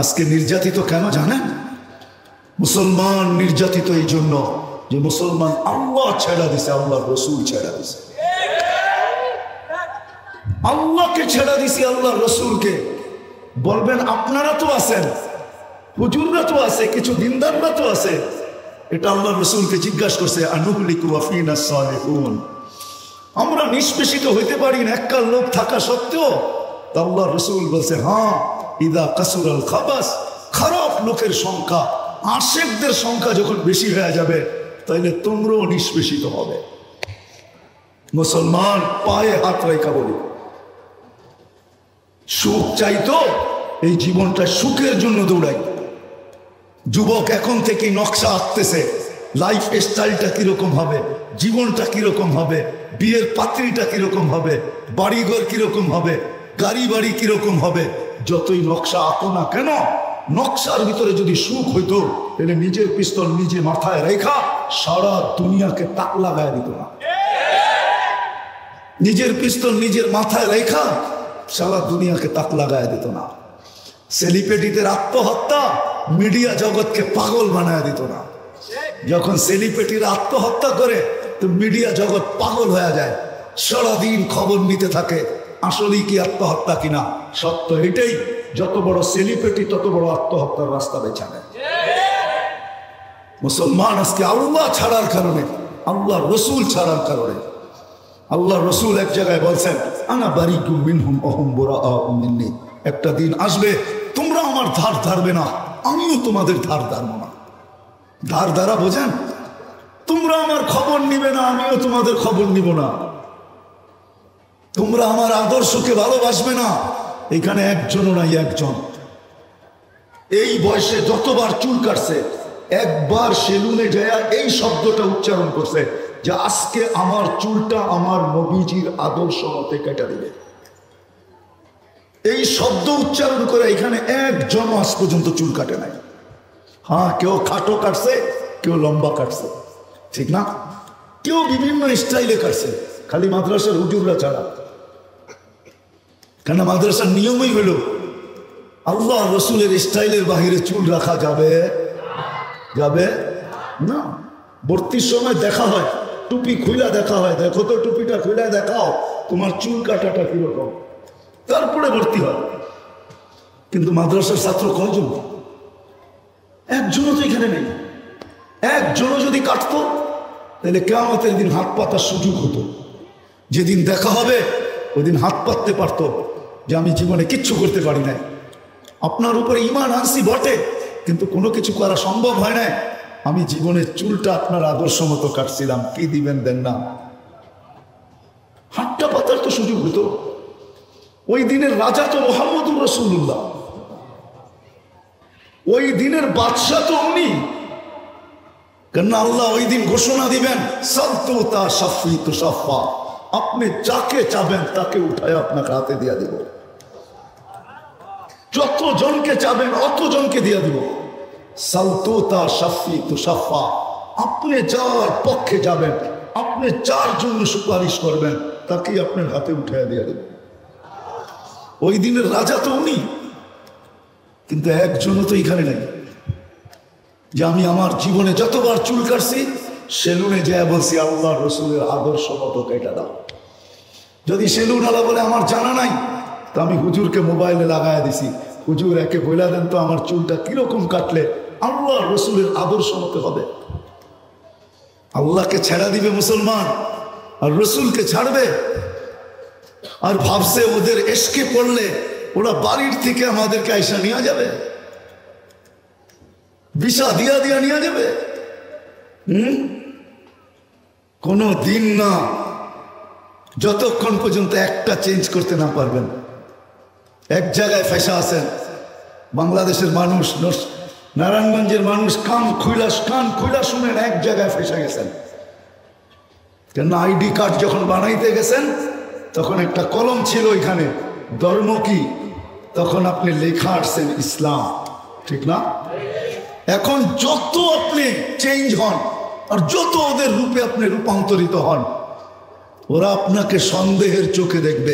S1: আজকে নির্যাতিত কেন জানেন? মুসলমান নির্যাতিত এই জন্য যে মুসলমান আল্লাহ ছেড়া দিছে, আল্লাহ রসুল ছেড়া দিছে। আল্লাহকে ছেড়া দিছি, আল্লাহ রসুলকে। বলবেন আপনারা তো আছেন, হুজুররা তো আছে, কিছু দিনদাররা তো আছে। এটা আল্লাহ রসুলকে জিজ্ঞাসা করছে, আনুহলিকু ওয়া ফীনা সালিহুন। আমরা নিষ্পেষিত হইতে পারি না এককাল লোক থাকা সত্ত্বেও। আল্লাহ রসুল বলছে, হ্যাঁ, ইদা কাসুরাল খাবাস, খারাপ লোকের সংখ্যা, আশেকদের সংখ্যা যখন বেশি হয়ে যাবে তাইলে তোমরাও নিষ্পেষিত হবে। মুসলমান পায়ে হাত রেখা বলি, সুখ চাইতো, এই জীবনটা সুখের জন্য দৌড়াই। যুবক এখন থেকে নকশা আঁকতেছে, লাইফ স্টাইলটা কিরকম হবে, জীবনটা কিরকম হবে, বিয়ের পাত্রীটা কিরকম হবে, বাড়িঘর কিরকম হবে, গাড়ি বাড়ি কিরকম হবে। যতই নকশা আঁকো না কেন, নকশার ভিতরে যদি সুখ হইতো তাহলে নিজের পিস্তল নিজে মাথায় রেখা সারা দুনিয়াকে তাক লাগায় দিত না। নিজের পিস্তল নিজের মাথায় রেখা সারা দুনিয়াকে তাক লাগায় দিত না। সেলিব্রিটিদের আত্মহত্যা মিডিয়া জগৎকে পাগল বানায় দিত না। যখন সেলিব্রিটিরা আত্মহত্যা করে তো মিডিয়া জগৎ পাগল হয়ে যায়, সারাদিন খবর নিতে থাকে আসলেই কি আত্মহত্যা কিনা। সত্য এটাই, যত বড় সেলিব্রিটি তত বড় আত্মহত্যার রাস্তা বেছে নেয়। মুসলমান আজকে আল্লাহ ছাড়ার কারণে, আল্লাহ রসুল ছাড়ার কারণে, আল্লাহ রসুল এক জায়গায় বলছেন, আনা বারিকুম মিনহুম ওয়াহুম বুরাআউ মিন্নি। একটা দিন আসবে তোমরা আমার ধার ধারবে না, আমিও তোমাদের ধার ধারবো না। ধার ধারা বোঝেন? তোমরা আমার খবর নিবে না, আমিও তোমাদের খবর নিব না। তোমরা আমার আদর্শকে ভালোবাসবে না। এখানে একজনও নাই, একজন এই বয়সে যতবার চুল কাটছে, একবার সেলুনে যায় এই শব্দটা উচ্চারণ করছে যে আজকে আমার চুলটা আমার নবীজির আদর্শ মতে কেটে দিবে। এই শব্দ উচ্চারণ করে এখানে একজন আজ পর্যন্ত চুল কাটে নাই। হ্যাঁ, কেউ খাটো কাটছে, কেউ লম্বা কাটছে, ঠিক না? কেউ বিভিন্ন স্টাইলে কাটছে, খালি মাদ্রাসার হুজুররা ছাড়া। কেন? মাদ্রাসার নিয়মই হলো আল্লাহ রসুলের স্টাইলের বাহিরে চুল রাখা যাবে যাবে না। ভর্তির সময় দেখা হয়, টুপি খুইলা দেখা হয়, দেখো তো টুপিটা খুইলা দেখাও তোমার চুল কাটাটা কিরকম, তারপরে ভর্তি হয়। কিন্তু মাদ্রাসার ছাত্র কয়জন? একজনও তো এখানে নেই। একজনও যদি কাটতো তাহলে কিয়ামতের দিন হাত পাতার সুযোগ হতো। যেদিন দেখা হবে ওই দিন হাত পাততে পারতো যে আমি জীবনে কিচ্ছু করতে পারি নাই, আপনার উপরে ঈমান আনছি বটে কিন্তু কোনো কিছু করা সম্ভব হয় না, আমি জীবনের চুলটা আপনার আদর্শ মতো কাটছিলাম, কি দিবেন দেন না, হাতটা পাতার তো সুযোগ হতো। ওই দিনের রাজা তো মুহাম্মদুর রাসূলুল্লাহ, ওই দিনের বাদশা তো উনি। কেন? আল্লাহ ওই দিন ঘোষণা দিবেন, সালতু তা শাফি তু শাফা, আপনি যাকে চাবেন তাকে উঠায় আপনাকে হাতে দিয়া দিব, যত জনকে চাবেন অত জনকে দিয়া দিব। সালতু তা শাফি তু শাফা, আপনি যার পক্ষে যাবেন, আপনি যার জন্য সুপারিশ করবেন তাকে আপনার হাতে উঠায় দিয়া দিব। ওই দিনের রাজা তো উনি, কিন্তু একজনও তো এখানে নেই যে আমি আমার জীবনে যতবার চুল কাটছি সেলুনে যায় বলছি আল্লাহ রসুলের আদর্শ মতো কেটে দাও। যদি সেলুন আলা বলে আমার জানা নাই, তো আমি হুজুরকে মোবাইলে লাগাই দিছি, হুজুর একে বইলা দেন তো আমার চুলটা কিরকম কাটলে আল্লাহ রসুলের আদর্শ মতো হবে। আল্লাহকে ছেড়া দিবে মুসলমান আর রসুলকে ছাড়বে। আর ভাবছে ওদের এসকে পড়লে ওরা বাড়ির থেকে আমাদেরকে আইসা নিয়ে যাবে, ভিসা দিয়া দিয়া নিয়ে যাবে। কোনো দিন না, যতক্ষণ পর্যন্ত একটা চেঞ্জ করতে না পারবেন। এক জায়গায় ফেসা আছেন, বাংলাদেশের মানুষ, নারায়ণগঞ্জের মানুষ কান খুইলা শুনেন, এক জায়গায় ফেসা গেছেন। কেন? আইডি কার্ড যখন বানাইতে গেছেন তখন একটা কলম ছিল এখানে, ধর্ম কি, তখন আপনি লেখা আসছেন ইসলাম, ঠিক না? এখন যত আপনি চেঞ্জ হন আর যত ওদের রূপে আপনি রূপান্তরিত হন, ওরা আপনাকে সন্দেহের চোখে দেখবে।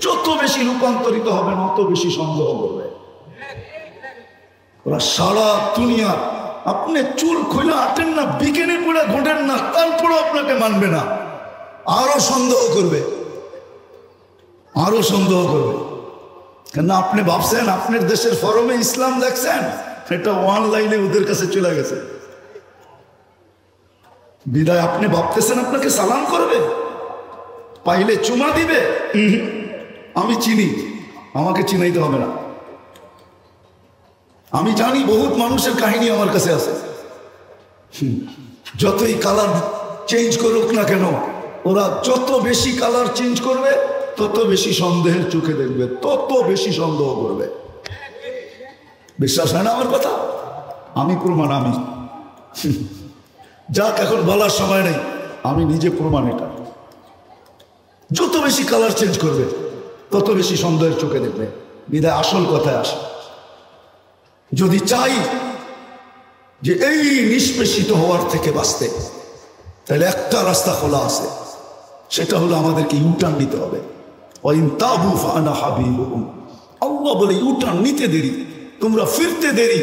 S1: যত বেশি রূপান্তরিত হবেন অত বেশি সন্দেহ করবে। ওরা সারা দুনিয়া, আপনি চুল খুলে আটেন না, বিকেনে পড়ে ঘোটেন না, তারপরেও আপনাকে মানবে না, আরো সন্দেহ করবে, আরো সন্দেহ করবে। কেন আপনি ভাবছেন আপনার দেশের ফরমে ইসলাম দেখছেন, এটা অনলাইনে ওদের কাছে চলে গেছে। বিদায় আপনি ভাবতেছেন আপনাকে সালাম করবে, পাইলে চুমা দিবে। আমি চিনি, আমাকে চিনাইতে হবে না। আমি জানি বহুত মানুষের কাহিনী আমার কাছে আছে। যতই কালার চেঞ্জ করুক না কেন, ওরা যত বেশি কালার চেঞ্জ করবে তত বেশি সন্দেহের চোখে দেখবে, তত বেশি সন্দেহ করবে। বিশ্বাস হয় না আমার কথা? আমি প্রমাণ। আমি যাক, এখন বলার সময় নেই, আমি নিজে প্রমাণ। এটা যত বেশি কালার চেঞ্জ করবে তত বেশি সন্দেহের চোখে দেখবে। বিদায় আসল কথায় আসে, যদি চাই যে এই নিষ্পেষিত হওয়ার থেকে বাঁচতে, তাহলে একটা রাস্তা খোলা আছে, সেটা হলো আমাদেরকে ইউটার্ন নিতে হবে। আল্লাহ বলে ইউটার্ন নিতে দেরি, তোমরা ফিরতে দেরি।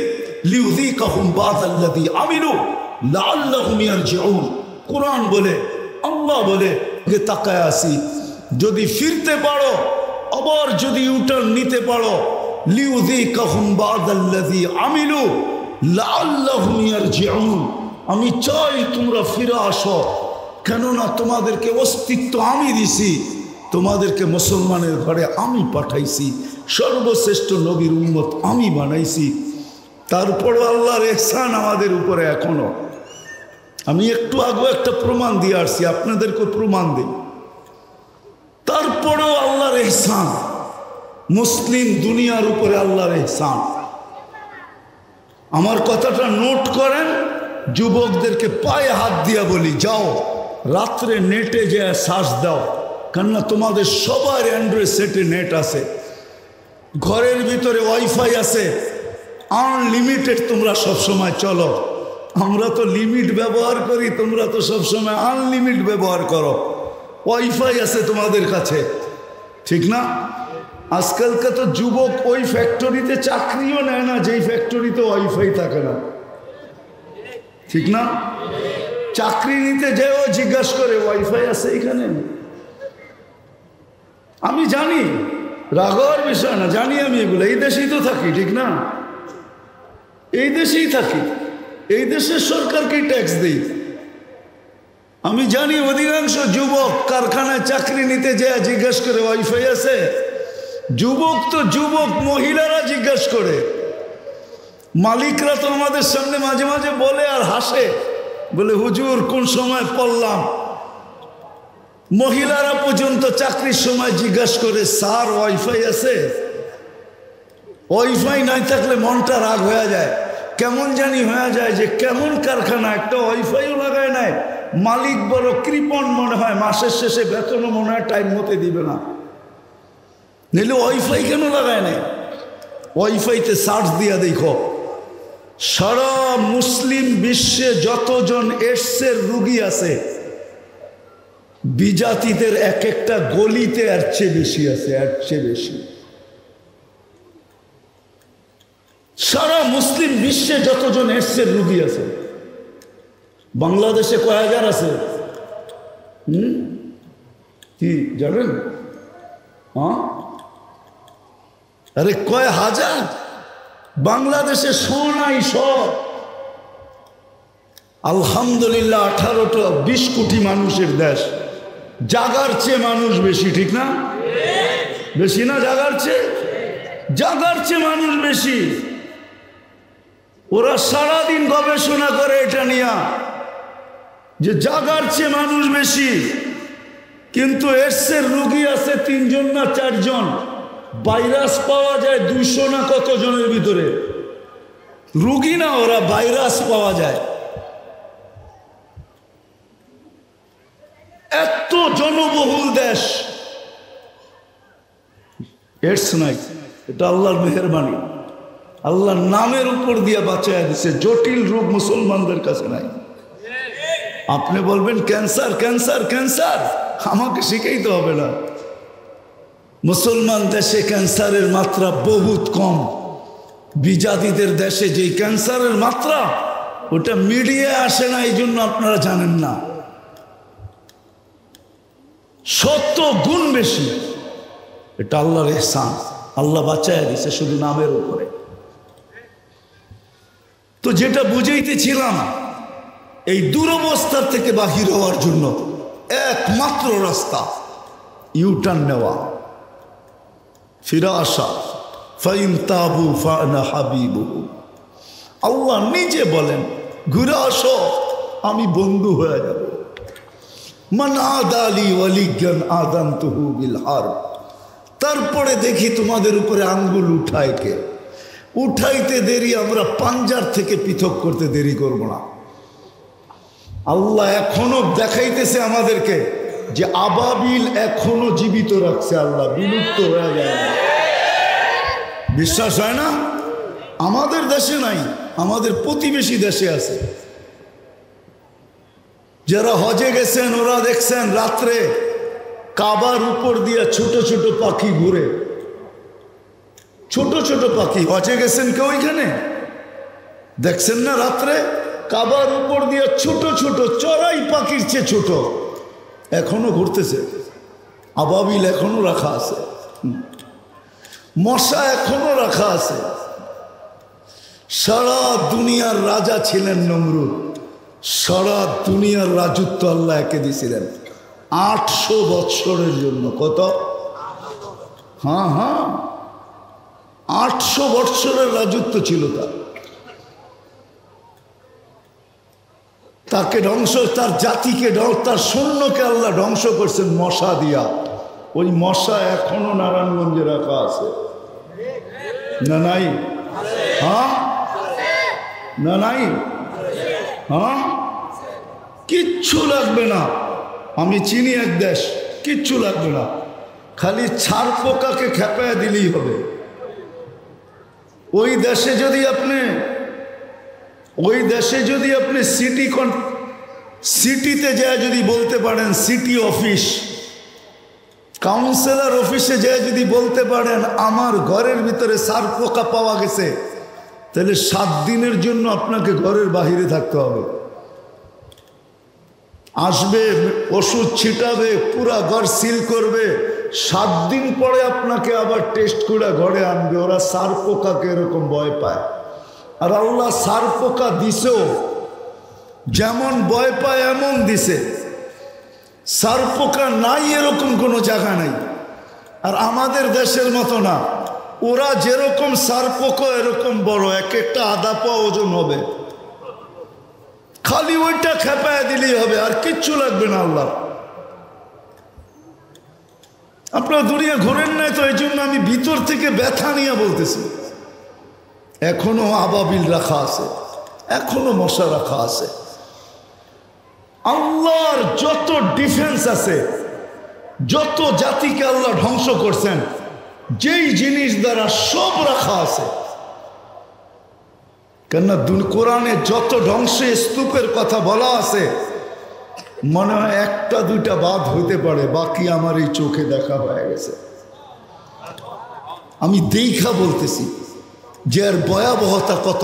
S1: কোরআন বলে, আল্লাহ বলে যে তাকায় আসি, যদি ফিরতে পারো, আবার যদি ইউটার্ন নিতে পারো, আমি চাই তোমরা ফিরে আসো, কেননা তোমাদেরকে অস্তিত্ব আমি দিছি, তোমাদেরকে মুসলমানের ঘরে আমি পাঠাইছি, সর্বশ্রেষ্ঠ নবীর উম্মত আমি বানাইছি। তারপরও আল্লাহর ইহসান আমাদের উপরে এখনো। আমি একটু আগে একটা প্রমাণ দিয়ে আসছি, আপনাদেরকে প্রমাণ দিই। তারপরেও আল্লাহর ইহসান, মুসলিম দুনিয়ার উপরে আল্লাহর ইহসান। আমার কথাটা নোট করেন, যুবকদেরকে পায়ে হাত দিয়া বলি, যাও রাত্রে নেটে যে সার্চ দাও, কেননা তোমাদের সবার অ্যান্ড্রয়েড সেটে নেট আছে, ঘরের ভিতরে ওয়াইফাই আছে, আনলিমিটেড। তোমরা সবসময় চলো, আমরা তো লিমিট ব্যবহার করি, তোমরা তো সবসময় আনলিমিট ব্যবহার করো। ওয়াইফাই আছে তোমাদের কাছে, ঠিক না? আজকালকার তো যুবক ওই ফ্যাক্টরিতে চাকরিও নেয় না যেই ফ্যাক্টরিতে ওয়াইফাই থাকে না, ঠিক না? চাকরি নিতে যেও জিজ্ঞাসা করে ওয়াইফাই আছে এখানে। আমি জানি, রাগর বিষয় না, জানি আমি এগুলো, এই দেশেই তো থাকি, ঠিক না? এই দেশেই থাকি, এই দেশের সরকারকে ট্যাক্স দিই। আমি জানি অধিকাংশ যুবক কারখানায় চাকরি নিতে যায় জিজ্ঞেস করে ওয়াইফাই আছে। যুবক তো যুবক, মহিলারা জিজ্ঞেস করে। মালিকরা তো আমাদের সামনে মাঝে মাঝে বলে আর হাসে, বলে হুজুর কোন সময় পড়লাম। মহিলারা পর্যন্ত চাকরির সময় জিজ্ঞাসা করে, স্যার ওয়াইফাই আছে? ওয়াইফাই নাই থাকলে মনটা রাগ হয়ে যায়, কেমন জানি হয়ে যায় যে কেমন কারখানা, একটা ওয়াইফাইও লাগায় নাই, মালিক বড় কৃপণ মনে হয়, মাসের শেষে বেতনও মনে হয় টাইম মতে দিবে না, নিলে ওয়াইফাই কেন লাগায় নাই? ওয়াইফাইতে সার্চ দিয়া দেখো, সারা মুসলিম বিশ্বে যতজন এডসের রুগী আছে, বিজাতিদের এক একটা গলিতে এর চেয়ে বেশি আছে, এর চেয়ে বেশি। সারা মুসলিম বিশ্বে যতজন এডসের রুগী আছে, বাংলাদেশে কয় হাজার আছে? কি জানেন? হ্যাঁ, আরে কয় হাজার? বাংলাদেশে নাই সব। আলহামদুলিল্লাহ 18-20 কোটি মানুষের দেশ, জাগার চেয়ে মানুষ বেশি, ঠিক না? বেশি না? জাগার চেয়ে মানুষ বেশি। ওরা সারাদিন গবেষণা করে এটা নিয়ে যে জাগার চেয়ে মানুষ বেশি, কিন্তু এডসের রোগী আছে 3 জন না 4 জন, ভাইরাস পাওয়া যায় 200 না কত জনের ভিতরে। রোগী না ওরা, ভাইরাস পাওয়া যায়। এত জনবহুল দেশ, এডস নাই, এটা আল্লাহর মেহেরবানি। আল্লাহর নামের উপর দিয়ে বাঁচায় দিছে। জটিল রোগ মুসলমানদের কাছে নাই। আপনি বলবেন ক্যান্সার ক্যান্সার ক্যান্সার, আমাকে শিখাইতে হবে না। মুসলমান দেশে ক্যান্সারের মাত্রা বহুত কম। বিজাতিদের দেশে যে ক্যান্সারের মাত্রা, ওটা মিডিয়ায় আসে না, এই জন্য আপনারা জানেন না। 100 গুণ বেশি। এটা আল্লাহর ইহসান, আল্লাহ বাঁচায় দিছে শুধু নামের উপরে। তো যেটা বুঝাইতেছিলাম, এই দুরবস্থার থেকে বাহির হওয়ার জন্য একমাত্র রাস্তা ইউটার্ন নেওয়া, ফিরে আসা। ফাইন তাবু ফানা হাবিবুহু, আল্লাহ নিজে বলেন ঘুরে আসো, আমি বন্ধু হয়ে যাব। মান আদালি ওয়ালিয়ান আযানতুহু বিল হারব। তারপরে দেখি তোমাদের উপরে আঙ্গুল উঠায় কে? উঠাইতে দেরি, আমরা পাঞ্জার থেকে পৃথক করতে দেরি করব না। আল্লাহ এখনো দেখাইতেছে আমাদেরকে যে আবাবিল এখনো জীবিত রাখছে। আল্লাহ বিলুপ্ত হয়ে যায় না। বিশ্বাস হয় না? আমাদের দেশে নাই, আমাদের প্রতিবেশী দেশে আছে। যারা হজে গেছেন ওরা দেখছেন রাত্রে কাবার উপর দিয়ে ছোট ছোট পাখি ঘুরে। ছোট ছোট পাখি। হজে গেছেন কেউ এখানে দেখছেন না? রাত্রে কাবার উপর দিয়ে ছোট ছোট চড়াই পাখির চেয়ে ছোট এখনো ঘুরতেছে। আবাবিল এখনো রাখা আছে, মশা এখনো রাখা আছে। সারা দুনিয়ার রাজা ছিলেন নমরুদ। সারা দুনিয়ার রাজত্ব আল্লাহ একে দিয়েছিলেন 800 বৎসরের জন্য। কত? হ্যাঁ হ্যাঁ, 800 বৎসরের রাজত্ব ছিল তার। তাকে ধ্বংস, তার জাতিকে, তার সৈন্যকে আল্লাহ ধ্বংস করছেন মশা দিয়া। ওই মশা এখনো নারায়ণগঞ্জে রাখা আছে না? নাই? হ্যাঁ না? নাই? হ্যাঁ, কিচ্ছু লাগবে না। আমি চিনি এক দেশ, কিচ্ছু লাগবে না, খালি ছাড় পোকাকে খেপায় দিলেই হবে। ওই দেশে যদি আপনি সিটিতে যায় যদি বলতে পারেন, সিটি অফিস, কাউন্সিলর অফিসে যায় যদি বলতে পারেন আমার ঘরের ভিতরে ছাড় পোকা পাওয়া গেছে, তাহলে 7 দিনের জন্য আপনাকে ঘরের বাহিরে থাকতে হবে। আসবে, ওষুধ ছিটাবে, পুরা ঘর সিল করবে, 7 দিন পরে আপনাকে আবার টেস্ট করে ঘরে আনবে। ওরা ছাড় পোকাকে এরকম ভয় পায়। আর আল্লাহ ছাড় পোকা দিছেও, যেমন ভয় পায় এমন দিছে। ছাড় পোকা নাই এরকম কোনো জায়গা নাই। আর আমাদের দেশের মতো না, ওরা যেরকম ছাড় পোকা এরকম বড়, এক একটা আধা পা ওজন হবে। খালি ওইটা খেপায় দিলেই হবে, আর কিচ্ছু লাগবে না আল্লাহ। আপনারা দুনিয়া ঘোরেন নাই তো, এই জন্য আমি ভিতর থেকে ব্যথা নিয়ে বলতেছি। এখনো আবাবিল রাখা আছে, এখনো মশা রাখা আছে। আল্লাহর যত ডিফেন্স আছে, যত জাতিকে আল্লাহ ধ্বংস করছেন, যেই জিনিস দ্বারা সব রাখা আছে। কেননা কোরআনে যত ধ্বংসে স্তূপের কথা বলা আছে, মনে হয় 1টা 2টা বাদ হইতে পারে, বাকি আমার এই চোখে দেখা হয়ে গেছে। আমি দেখা বলতেছি যে এর ভয়াবহতা কত,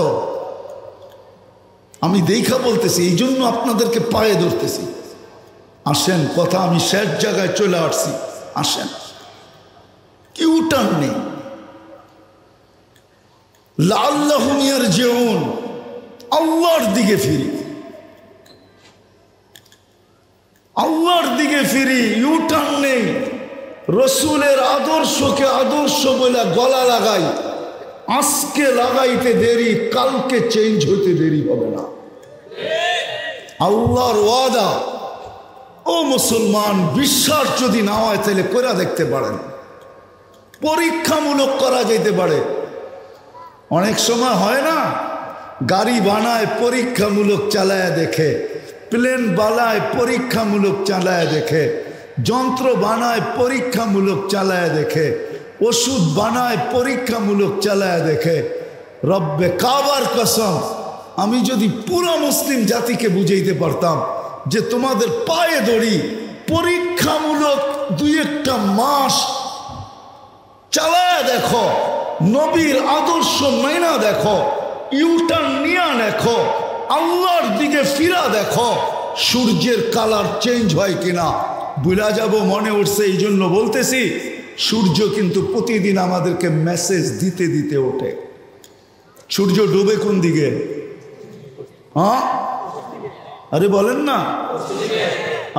S1: আমি দেখা বলতেছি। এই জন্য আপনাদেরকে পায়ে ধরতেছি। আসেন, কথা আমি শেষ জায়গায় চলে আসছি। আসেন, কি উঠান নেই। লাআল্লাহুম ইয়ারজিউন, আল্লাহর দিকে ফিরি, আল্লাহর দিকে ফিরি। ইউটার্ন নেই। রসুলের আদর্শকে আদর্শ বলে গলা লাগাই। আজকে লাগাইতে দেরি, কালকে চেঞ্জ হইতে দেরি হবে না। আল্লাহর ওয়াদা। ও মুসলমান, বিশ্বাস যদি না হয় তাহলে করে দেখতে পারেন। পরীক্ষামূলক করা যেতে পারে। অনেক সময় হয় না, গাড়ি বানায় পরীক্ষামূলক চালায় দেখে, প্লেন বানায় পরীক্ষামূলক চালায় দেখে, যন্ত্র বানায় পরীক্ষামূলক চালায় দেখে, ওষুধ বানায় পরীক্ষামূলক চালায় দেখে। রব্বে কাবার কসম, আমি যদি পুরো মুসলিম জাতিকে বুঝাইতে পারতাম যে তোমাদের পায়ে ধরি, পরীক্ষামূলক 2-1টা মাস চালায় দেখো, নবীর আদর্শ মাইনা দেখো, ইউটার্ন নিয়া দেখো, আল্লাহর দিকে ফিরা দেখো, সূর্যের কালার চেঞ্জ হয় কিনা বুঝা যাব। মনে উঠছে, এই জন্য বলতেছি, সূর্য কিন্তু প্রতিদিন আমাদেরকে মেসেজ দিতে দিতে ওঠে। সূর্য ডুবে কোন দিকে? হ্যাঁ, আরে বলেন না।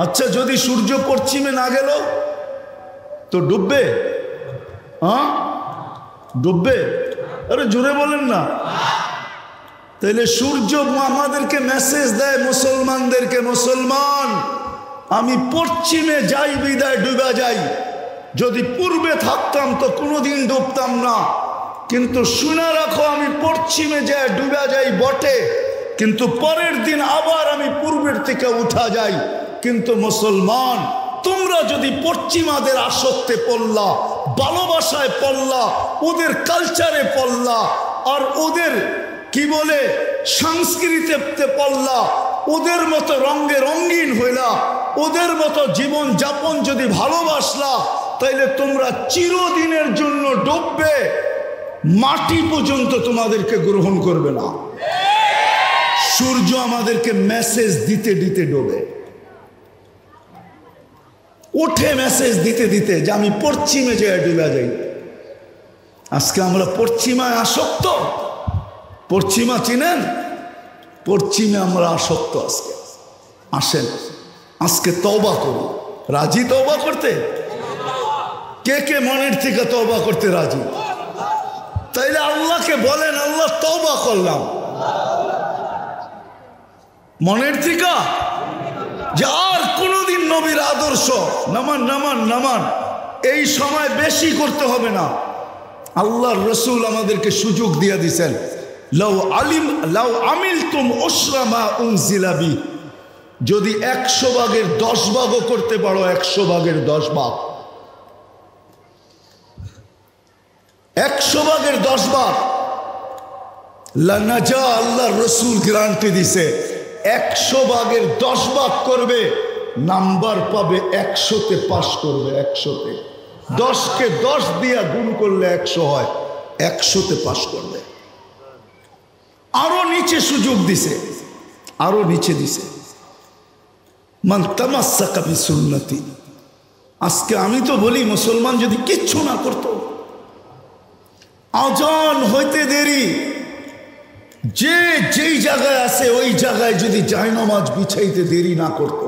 S1: আচ্ছা, যদি সূর্য পশ্চিমে না গেল তো ডুববে? হ্যাঁ, ডুববে? আরে জোরে বলেন না। তাহলে সূর্য আমাদেরকে মেসেজ দেয় মুসলমানদেরকে, মুসলমান আমি পশ্চিমে যাই বিদায় ডুবা যাই, যদি পূর্বে থাকতাম তো কোনোদিন ডুবতাম না। কিন্তু শুনে রাখো, আমি পশ্চিমে যাই ডুবা যাই বটে, কিন্তু পরের দিন আবার আমি পূর্বের থেকে উঠা যাই। কিন্তু মুসলমান, তোমরা যদি পশ্চিমাদের আসক্তে পড়লা, ভালোবাসায় পড়লা, ওদের কালচারে পড়লা, আর ওদের কি বলে সংস্কৃতিতে পড়লা, ওদের মতো রঙে রঙিন হইলা, ওদের মতো জীবন যাপন যদি ভালোবাসলা, তাইলে তোমরা চিরদিনের জন্য ডুববে, মাটি পর্যন্ত তোমাদেরকে গ্রহণ করবে না। সূর্য আমাদেরকে মেসেজ দিতে দিতে ডোবে, ওঠে মেসেজ দিতে দিতে যে আমি পশ্চিমে যাই ডুবে যাই। আজকে আমরা পশ্চিমায় আসক্ত। পশ্চিমা চিনেন? পশ্চিমে আমরা আসক্ত। আজকে আসেন, আজকে তওবা করুন। রাজি তওবা করতে? কে কে মনের থেকে তওবা করতে রাজি? তাইলে আল্লাহকে বলেন, আল্লাহ তওবা করলাম মনের থেকে, যে আর কোনোদিন নবীর আদর্শ নামান নামান নামান। এই সময় বেশি করতে হবে না। আল্লাহর রসুল আমাদেরকে সুযোগ দিয়ে দিয়েছেন, লাউ আমিলতুম উশরা মা উনজিলা বি, যদি 100 ভাগের 10 ভাগও করতে পারো, 100 ভাগের 10 ভাগ, 100 ভাগের 10 ভাগ লানাজা, আল্লাহর রসুল গ্যারান্টি দিছে, 100 ভাগের 10 ভাগ করবে, নাম্বার পাবে 100-তে পাস করবে। 100-তে 10কে 10 দিয়া গুণ করলে 100 হয়, 100-তে পাস করবে। আরো নিচে সুযোগ দিছে, আরো নিচে দিছে, মান তামাসসাকা বিসুন্নতি। আজকে আমি তো বলি, মুসলমান যদি কিচ্ছু না করতো, আজান হইতে দেরি, যে যেই জায়গায় আছে ওই জায়গায় যদি জায়নামাজ বিছাইতে দেরি না করত,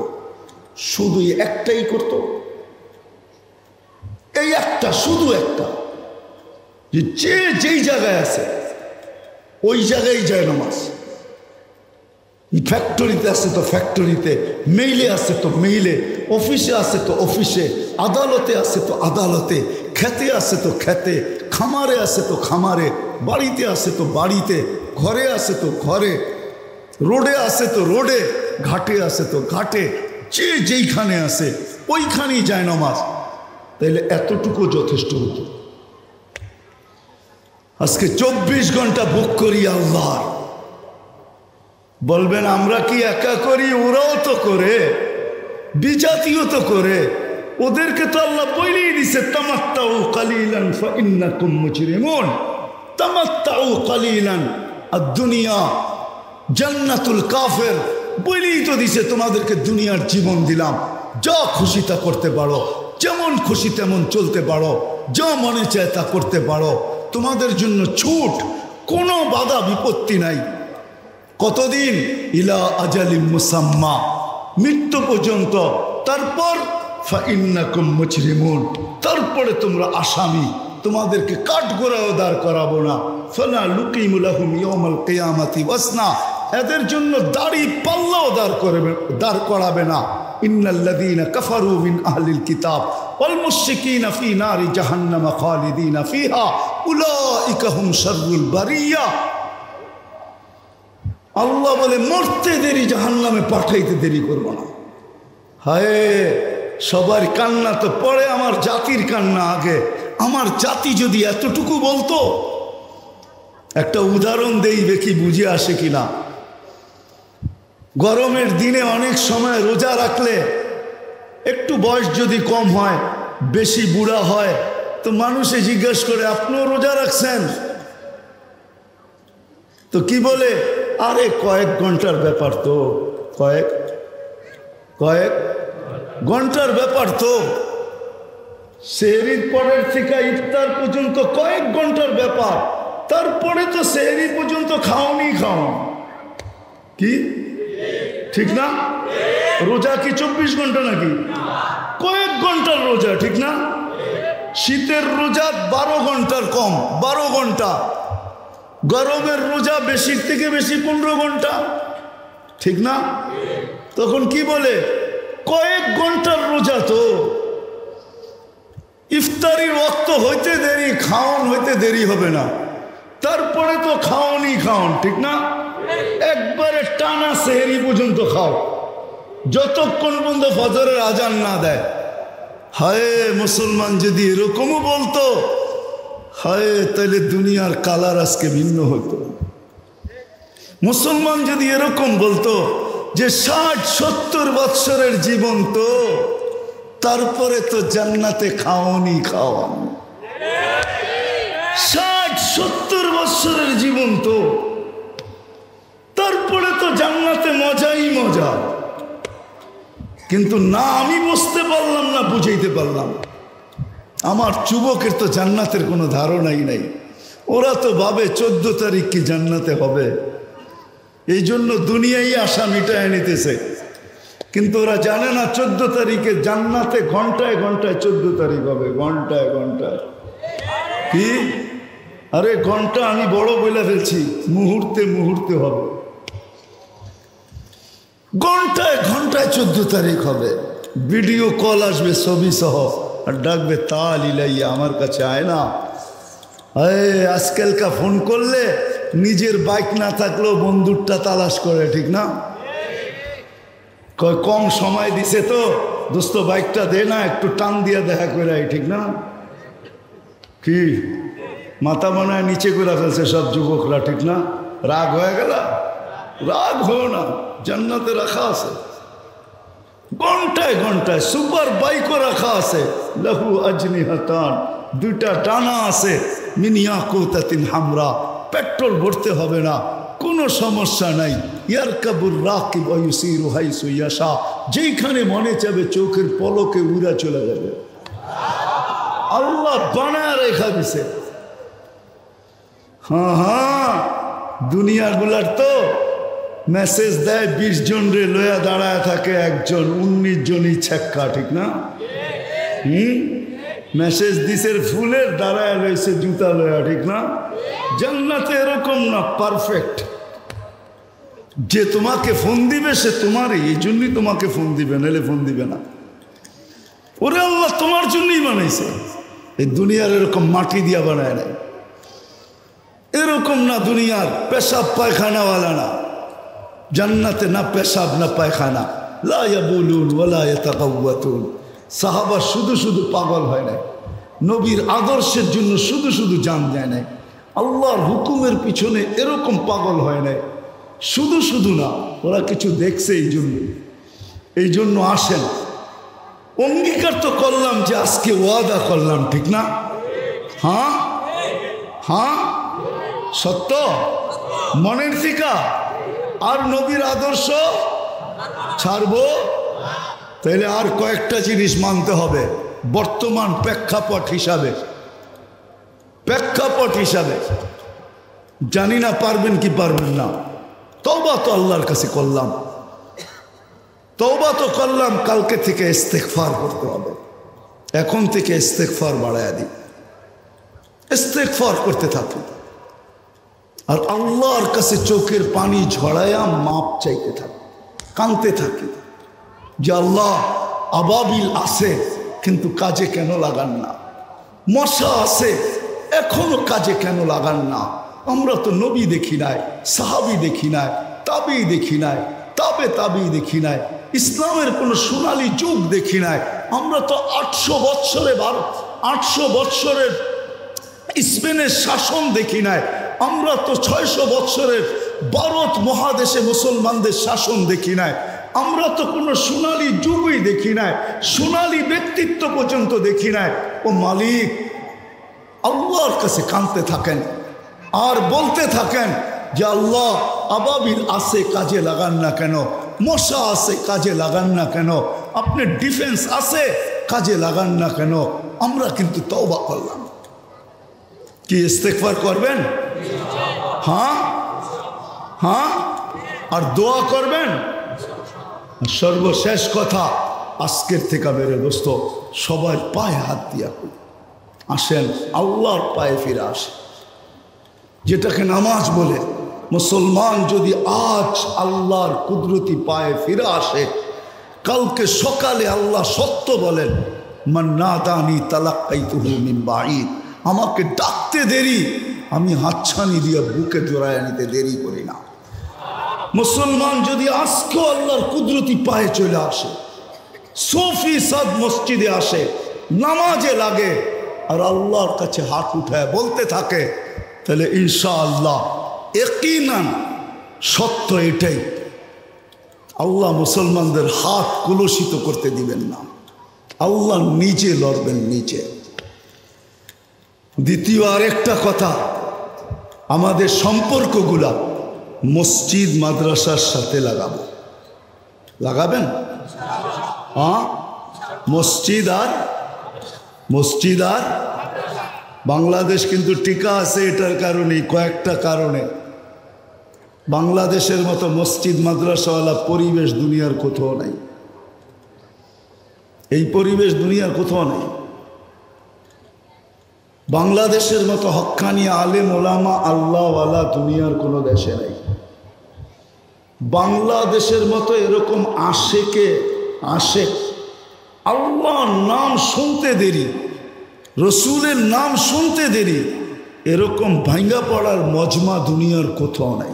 S1: শুধু একটাই করত, এই একটা, শুধু একটা, যে যে যেই জায়গায় আছে ওই জায়গায় জায়নামাজ। ফ্যাক্টরিতে আছে তো ফ্যাক্টরিতে, মেইলে আছে তো মেইলে, অফিসে আছে তো অফিসে, আদালতে আছে তো আদালতে, খেতে আছে তো খেতে, খামারে আছে তো খামারে, বাড়িতে আছে তো বাড়িতে, ঘরে আছে তো ঘরে, রোডে আছে তো রোডে, ঘাটে আছে তো ঘাটে, যে যেইখানে আছে ওইখানেই যায় নামাজ। তাইলে এতটুকু যথেষ্ট হতো। আজকে 24 ঘন্টা বুক করি আল্লাহ। বলবেন আমরা কি একা করি? ওরাও তো করে, বিজাতীয় তো করে, ওদেরকে তো আল্লাহ বলেই দিছে, তামাত্তাউ কালিলান ফাইন্নাকুম মুজরিমুন। তামাত্তাউ কালিলান, আদ-দুনিয়া জান্নাতুল কাফের, বলেই তো দিছে তোমাদেরকে দুনিয়ার জীবন দিলাম, যা খুশি তা করতে পারো, যেমন খুশি তেমন চলতে পারো, যা মনে চায় তা করতে পারো, তোমাদের জন্য ছুট, কোনো বাধা বিপত্তি নাই। কতদিন? ইলা আজালিম মুসাম্মা, মৃত্যু পর্যন্ত। তারপর ফাইন্নাকুম মুজরিমুন, তারপরে তোমরা আসামি, তোমাদেরকে কাঠগোড়াও দাঁড় করাবো না। ফালা লুকিমু লাহুম ইয়াউমাল কিয়ামাতি ওয়াসনা, এদের জন্য দাড়ি পাল্লাও দাঁড় করাবে না। ইন্নাল্লাযীনা কাফারু মিন আহলিল কিতাব ওয়াল মুশরিকিনা ফি নারি জাহান্নামা খালিদিনা ফিহা উলাইকা হুম শাররুল বারিয়া। আল্লাহ বলে, মরতে দেরি, জাহান্নামে পাঠাইতে দেরি করবো না। হায়, সবার কান্না তো পরে, আমার জাতির কান্না আগে। আমার জাতি যদি এতটুকু বলতো, একটা উদাহরণ দেই, দেখি বুঝে আসে কিনা। গরমের দিনে অনেক সময় রোজা রাখলে একটু বয়স যদি কম হয়, বেশি বুড়া হয়, তো মানুষে জিজ্ঞেস করে আপনিও রোজা রাখছেন? তো কি বলে, আরে কয়েক ঘন্টার ব্যাপার তো, কয়েক ঘন্টার ব্যাপার তো, সেহরির পরের থেকে ইফতার পর্যন্ত কয়েক ঘন্টার ব্যাপার, তারপরে তো সেহরি পর্যন্ত খাওনি খাও কি ঠিক না? রোজা কি 24 ঘন্টা নাকি? কয়েক ঘন্টার রোজা, ঠিক না? শীতের রোজা 12 ঘন্টার কম, 12 ঘন্টা। গরমের রোজা বেশির থেকে বেশি 15 ঘন্টা, ঠিক না? তখন কি বলে, কয়েক ঘন্টার রোজা তো, ইফতারির ওয়াক্ত হইতে দেরি, খাওন হইতে দেরি হবে না, তারপরে তো খাওনি খাওন, ঠিক না? একবারে টানা সেহরি পর্যন্ত খাও, যতক্ষণ পর্যন্ত ফজরের আজান না দেয়। হায় মুসলমান যদি এরকমও বলতো, হায় তাহলে দুনিয়ার কালার আজকে ভিন্ন হতো। মুসলমান যদি এরকম বলতো যে 60-70 বৎসরের জীবন তো, তারপরে তো জান্নাতে খাওনি খাওয়ান, 60-70 বৎসরের জীবন তো, তারপরে তো জান্নাতে মজাই মজা। কিন্তু না, আমি বুঝতে পারলাম না, বুঝাইতে পারলাম। আমার যুবকের তো জান্নাতের কোনো ধারণাই নাই, ওরা তো ভাবে 14 তারিখ কি জান্নাতে হবে, এই জন্য দুনিয়ায় আশা মিটায় নিতেছে। কিন্তু ওরা জানে না 14 তারিখে জান্নাতে ঘন্টায় ঘন্টায় 14 তারিখ হবে, ঘন্টায় ঘন্টায়। কি? আরে ঘন্টা আমি বড় বলে ফেলছি, মুহূর্তে মুহূর্তে হবে, ঘন্টায় ঘন্টায় 14 তারিখ হবে। ভিডিও কল আসবে ছবি সহ, আর ডাকবে তাল ইলাইয়া, আমার কাছে আয় না। আজকালকা ফোন করলে নিজের বাইক না থাকলেও বন্ধুরটা তালাশ করে, ঠিক না? কম সময় দিছে তো দোস্ত, বাইকটা দে না, একটু টান দিয়া দেখা করে, ঠিক না? কি মাথা বানায় নিচে করে ফেলছে সব যুবকরা, ঠিক না? রাগ হয়ে গেল? রাগ হো না, জান্নাতে রাখা আছে ঘন্টায় ঘন্টায়। সুপার বাইকও রাখা আছে, লাহু আজনিহাতান, 2টা ডানা আছে, মিনিয়া কুতাতিন হামরা, পেট্রোল ভরতে হবে না, কোনো সমস্যা নাই। ইয়ারকাবুর রাকিব ওয়া ইউসিরু হাইসু ইয়াশা, যেইখানে মনে চাবে চোখের পলকে উড়া চলে যাবে। আল্লাহ বানায় রেখা দিছে। হ্যাঁ, দুনিয়াগুলার তো মেসেজ দেয় 20 জন রে লয়া দাঁড়ায় থাকে একজন, 19 জনই ছেক্কা, ঠিক না? মেসেজ দিছের ফুলের দাঁড়ায় রয়েছে জুতা লয়া, ঠিক না? জান্নাতে এরকম না, পারফেক্ট। যে তোমাকে ফোন দিবে সে তোমারই, এই জন্যই তোমাকে ফোন দিবে, নাহলে ফোন দিবে না। ওরে আল্লাহ তোমার জন্যই বানাইছে। এই দুনিয়ার এরকম মাটি দিয়া বানায় নাই, এরকম না। দুনিয়ার পেশাব পায়খানাওয়ালা না, জান্নাতে না পেশাব না পায়খানা। লা ইয়াবুলুন ওয়ালা ইয়াতাকাওয়াতুন। সাহাবা শুধু শুধু পাগল হয় নাই, নবীর আদর্শের জন্য শুধু শুধু জান যায় নাই, আল্লাহর হুকুমের পিছনে এরকম পাগল হয় নাই, শুধু শুধু না, ওরা কিছু দেখছে, এই জন্য আসেন। অঙ্গীকার তো করলাম যে আজকে ওয়াদা করলাম, ঠিক না? হ্যাঁ হ্যাঁ, সত্য মনের থিকা। আর নবীর আদর্শ ছাড়বো? তাইলে আর কয়েকটা জিনিস মানতে হবে বর্তমান প্রেক্ষাপট হিসাবে। জানি না পারবেন কি পারবেন না। তওবা তো আল্লাহর কাছে করলাম, কালকে থেকে ইস্তেগফার করতে হবে। এখন থেকে ইস্তেগফার বাড়ায়া দিই, ইস্তেগফার করতে থাকি, আর আল্লাহর কাছে চোখের পানি ঝরায়া মাপ চাইতে থাকি, কাঁদতে থাকি যে আল্লাহ, আবাবিল আছে কিন্তু কাজে কেন লাগান না, মশা আছে এখনো কাজে কেন লাগান না। আমরা তো নবী দেখি নাই, সাহাবী দেখি নাই, তাবি দেখি নাই, তাবি দেখি নাই, ইসলামের কোনো সোনালী যুগ দেখি নাই। আমরা তো 800 বৎসরের স্পেনের শাসন দেখি নাই। আমরা তো 600 বছরের ভারত মহাদেশে মুসলমানদের শাসন দেখি নাই। আমরা তো কোনো সোনালী যুগই দেখি নাই, সোনালী ব্যক্তিত্ব পর্যন্ত দেখি নাই। ও মালিক, আল্লাহর কাছে কাঁদতে থাকেন আর বলতে থাকেন যে আল্লাহ, আবাবিল আছে কাজে লাগান না কেন, মশা আছে কাজে লাগান না কেন, আপনার ডিফেন্স আছে কাজে লাগান না কেন। আমরা কিন্তু তওবা করলাম। কি ইস্তেগফার করবেন? হ্যাঁ হ্যাঁ, আর দোয়া করবেন। সর্বশেষ কথা, আজকের থেকে বেড়ে দোস্ত সবার পায়ে হাত দিয়া আসেন, আল্লাহর পায়ে ফিরে আসে, যেটাকে নামাজ বলে। মুসলমান যদি আজ আল্লাহর কুদরতি পায়ে ফিরে আসে, কালকে সকালে আল্লাহ সত্য বলেন, মান নাদানি তালাক্কাইতুহু মিন বাঈদ, আমাকে ডাকতে দেরি, আমি হাতছানি দিয়ে বুকে জড়ায় নিতে দেরি করি না। মুসলমান যদি আজকেও আল্লাহর কুদরতি পায়ে চলে আসে, সফি সাদ মসজিদে আসে, নামাজে লাগে আর আল্লাহর কাছে হাত উঠায় বলতে থাকে, তাহলে ইনশাআল্লাহ ইয়াকিনান সত্য এটাই, আল্লাহ মুসলমানদের হাত কলুষিত করতে দিবেন না। আল্লাহ নিজে লড়বেন, নিজে। দ্বিতীয় আরেকটা কথা, আমাদের সম্পর্কগুলা মসজিদ মাদ্রাসার সাথে লাগাবো। লাগাবেন? হ্যাঁ, মসজিদ আর বাংলাদেশ কিন্তু টিকা আছে এটার কারণে, কয়েকটা কারণে। বাংলাদেশের মতো মসজিদ মাদ্রাসাওয়ালা পরিবেশ দুনিয়ার কোথাও নাই। এই পরিবেশ দুনিয়ার কোথাও নেই। বাংলাদেশের মতো হক্কানি আলেম ওলামা আল্লাহওয়ালা দুনিয়ার কোনো দেশে নাই। বাংলাদেশের মতো এরকম আশেক আল্লাহর নাম শুনতে দেরি, রসুলের নাম শুনতে দেরি, এরকম ভাঙ্গা পড়ার মজমা দুনিয়ার কোথাও নাই।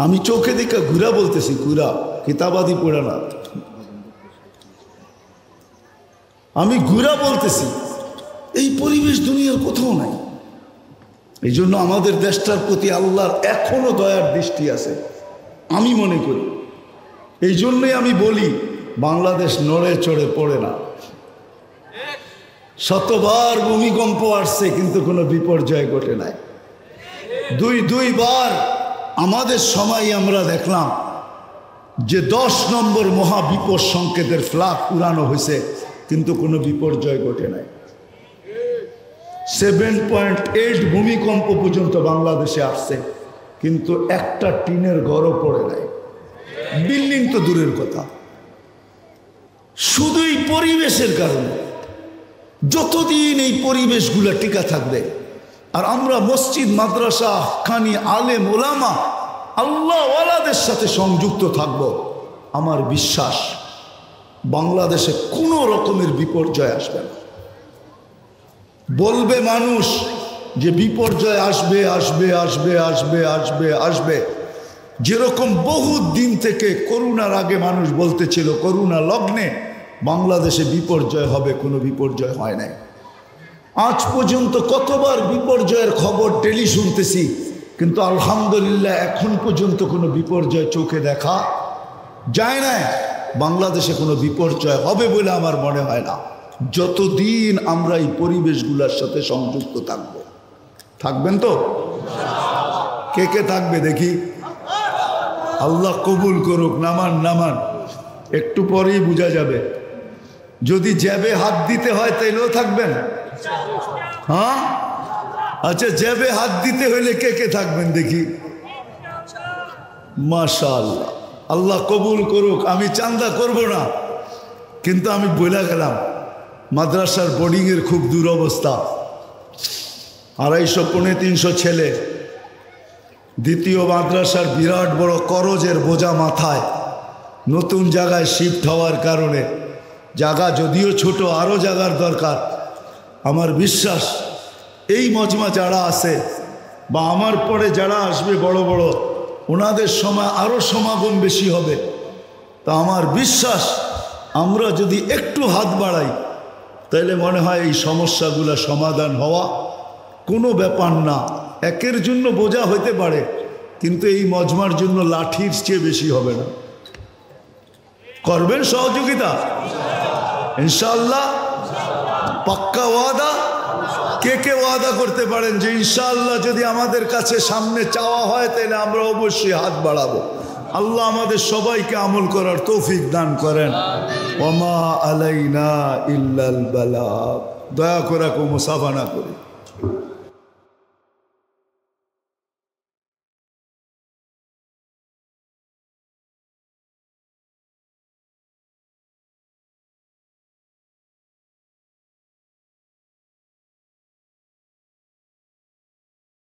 S1: আমি চোখে দিকে ঘুরা বলতেছি, ঘুরা কিতাবাদি পড়া না, আমি ঘুরা বলতেছি, এই পরিবেশ দুনিয়ার কোথাও নাই। এই জন্য আমাদের দেশটার প্রতি আল্লাহর এখনো দয়ার দৃষ্টি আছে আমি মনে করি। এই জন্যই আমি বলি, বাংলাদেশ নড়ে চড়ে পড়ে না। শতবার ভূমিকম্প আসছে কিন্তু কোনো বিপর্যয় ঘটে নাই। দুইবার আমাদের সময় আমরা দেখলাম যে 10 নম্বর মহাবিপদ সংকেতের ফ্ল্যাগ উড়ানো হয়েছে কিন্তু কোনো বিপর্যয় ঘটে নাই। 7.8 ভূমিকম্প পর্যন্ত বাংলাদেশে আসছে কিন্তু একটা টিনের ঘরও পড়ে নাই, বিল্ডিং তো দূরের কথা। শুধুই পরিবেশের কারণে। যতদিন এই পরিবেশগুলো টিকা থাকবে আর আমরা মসজিদ মাদ্রাসা খানি আলেম ওলামা আল্লাহওয়ালাদের সাথে সংযুক্ত থাকব, আমার বিশ্বাস বাংলাদেশে কোনো রকমের বিপর্যয় আসবে না। বলবে মানুষ যে বিপর্যয় আসবে আসবে আসবে আসবে আসবে আসবে, যেরকম বহু দিন থেকে করোনার আগে মানুষ বলতেছিল করোনা লগ্নে বাংলাদেশে বিপর্যয় হবে, কোনো বিপর্যয় হয় নাই। আজ পর্যন্ত কতবার বিপর্যয়ের খবর ডেলি শুনতেছি কিন্তু আলহামদুলিল্লাহ এখন পর্যন্ত কোনো বিপর্যয় চোখে দেখা যায় না। বাংলাদেশে কোনো বিপর্যয় হবে বলে আমার মনে হয় না, যতদিন আমরা এই পরিবেশগুলোর সাথে সংযুক্ত থাকব। থাকবেন তো? কে কে থাকবে দেখি? আল্লাহ কবুল করুক। নামান একটু পরেই বোঝা যাবে। যদি জ্যাবে হাত দিতে হয় তাইলেও থাকবেন? হ্যাঁ, আচ্ছা, জ্যাবে হাত দিতে হইলে কে কে থাকবেন দেখি? মাশাআল্লাহ, আল্লাহ কবুল করুক। আমি চান্দা করব না কিন্তু আমি বলে গেলাম মাদ্রাসার বোর্ডিংয়ের খুব দুরবস্থা। 250-300 ছেলে, দ্বিতীয় মাদ্রাসার বিরাট বড় করজের বোঝা মাথায়, নতুন জায়গায় শিফট হওয়ার কারণে জায়গা যদিও ছোট, আরও জায়গার দরকার। আমার বিশ্বাস এই মজমা যারা আছে বা আমার পরে যারা আসবে বড় বড়, ওনাদের সময় আরও সমাগম বেশি হবে। তা আমার বিশ্বাস আমরা যদি একটু হাত বাড়াই তাহলে মনে হয় এই সমস্যাগুলো সমাধান হওয়া কোনো ব্যাপার না। একের জন্য বোঝা হইতে পারে, কিন্তু এই মজমার জন্য লাঠির চেয়ে বেশি হবে না। করবেন সহযোগিতা ইনশাআল্লাহ? পাক্কা ওয়াদা? কে কে ওয়াদা করতে পারেন যে ইনশাআল্লাহ যদি আমাদের কাছে সামনে চাওয়া হয় তাহলে আমরা অবশ্যই হাত বাড়াবো? আল্লাহ আমাদের সবাইকে আমল করার তৌফিক দান করেন। ওমা আলাইনা ইল্লাল বালাগ। দয়া করে মুসাফা না করি।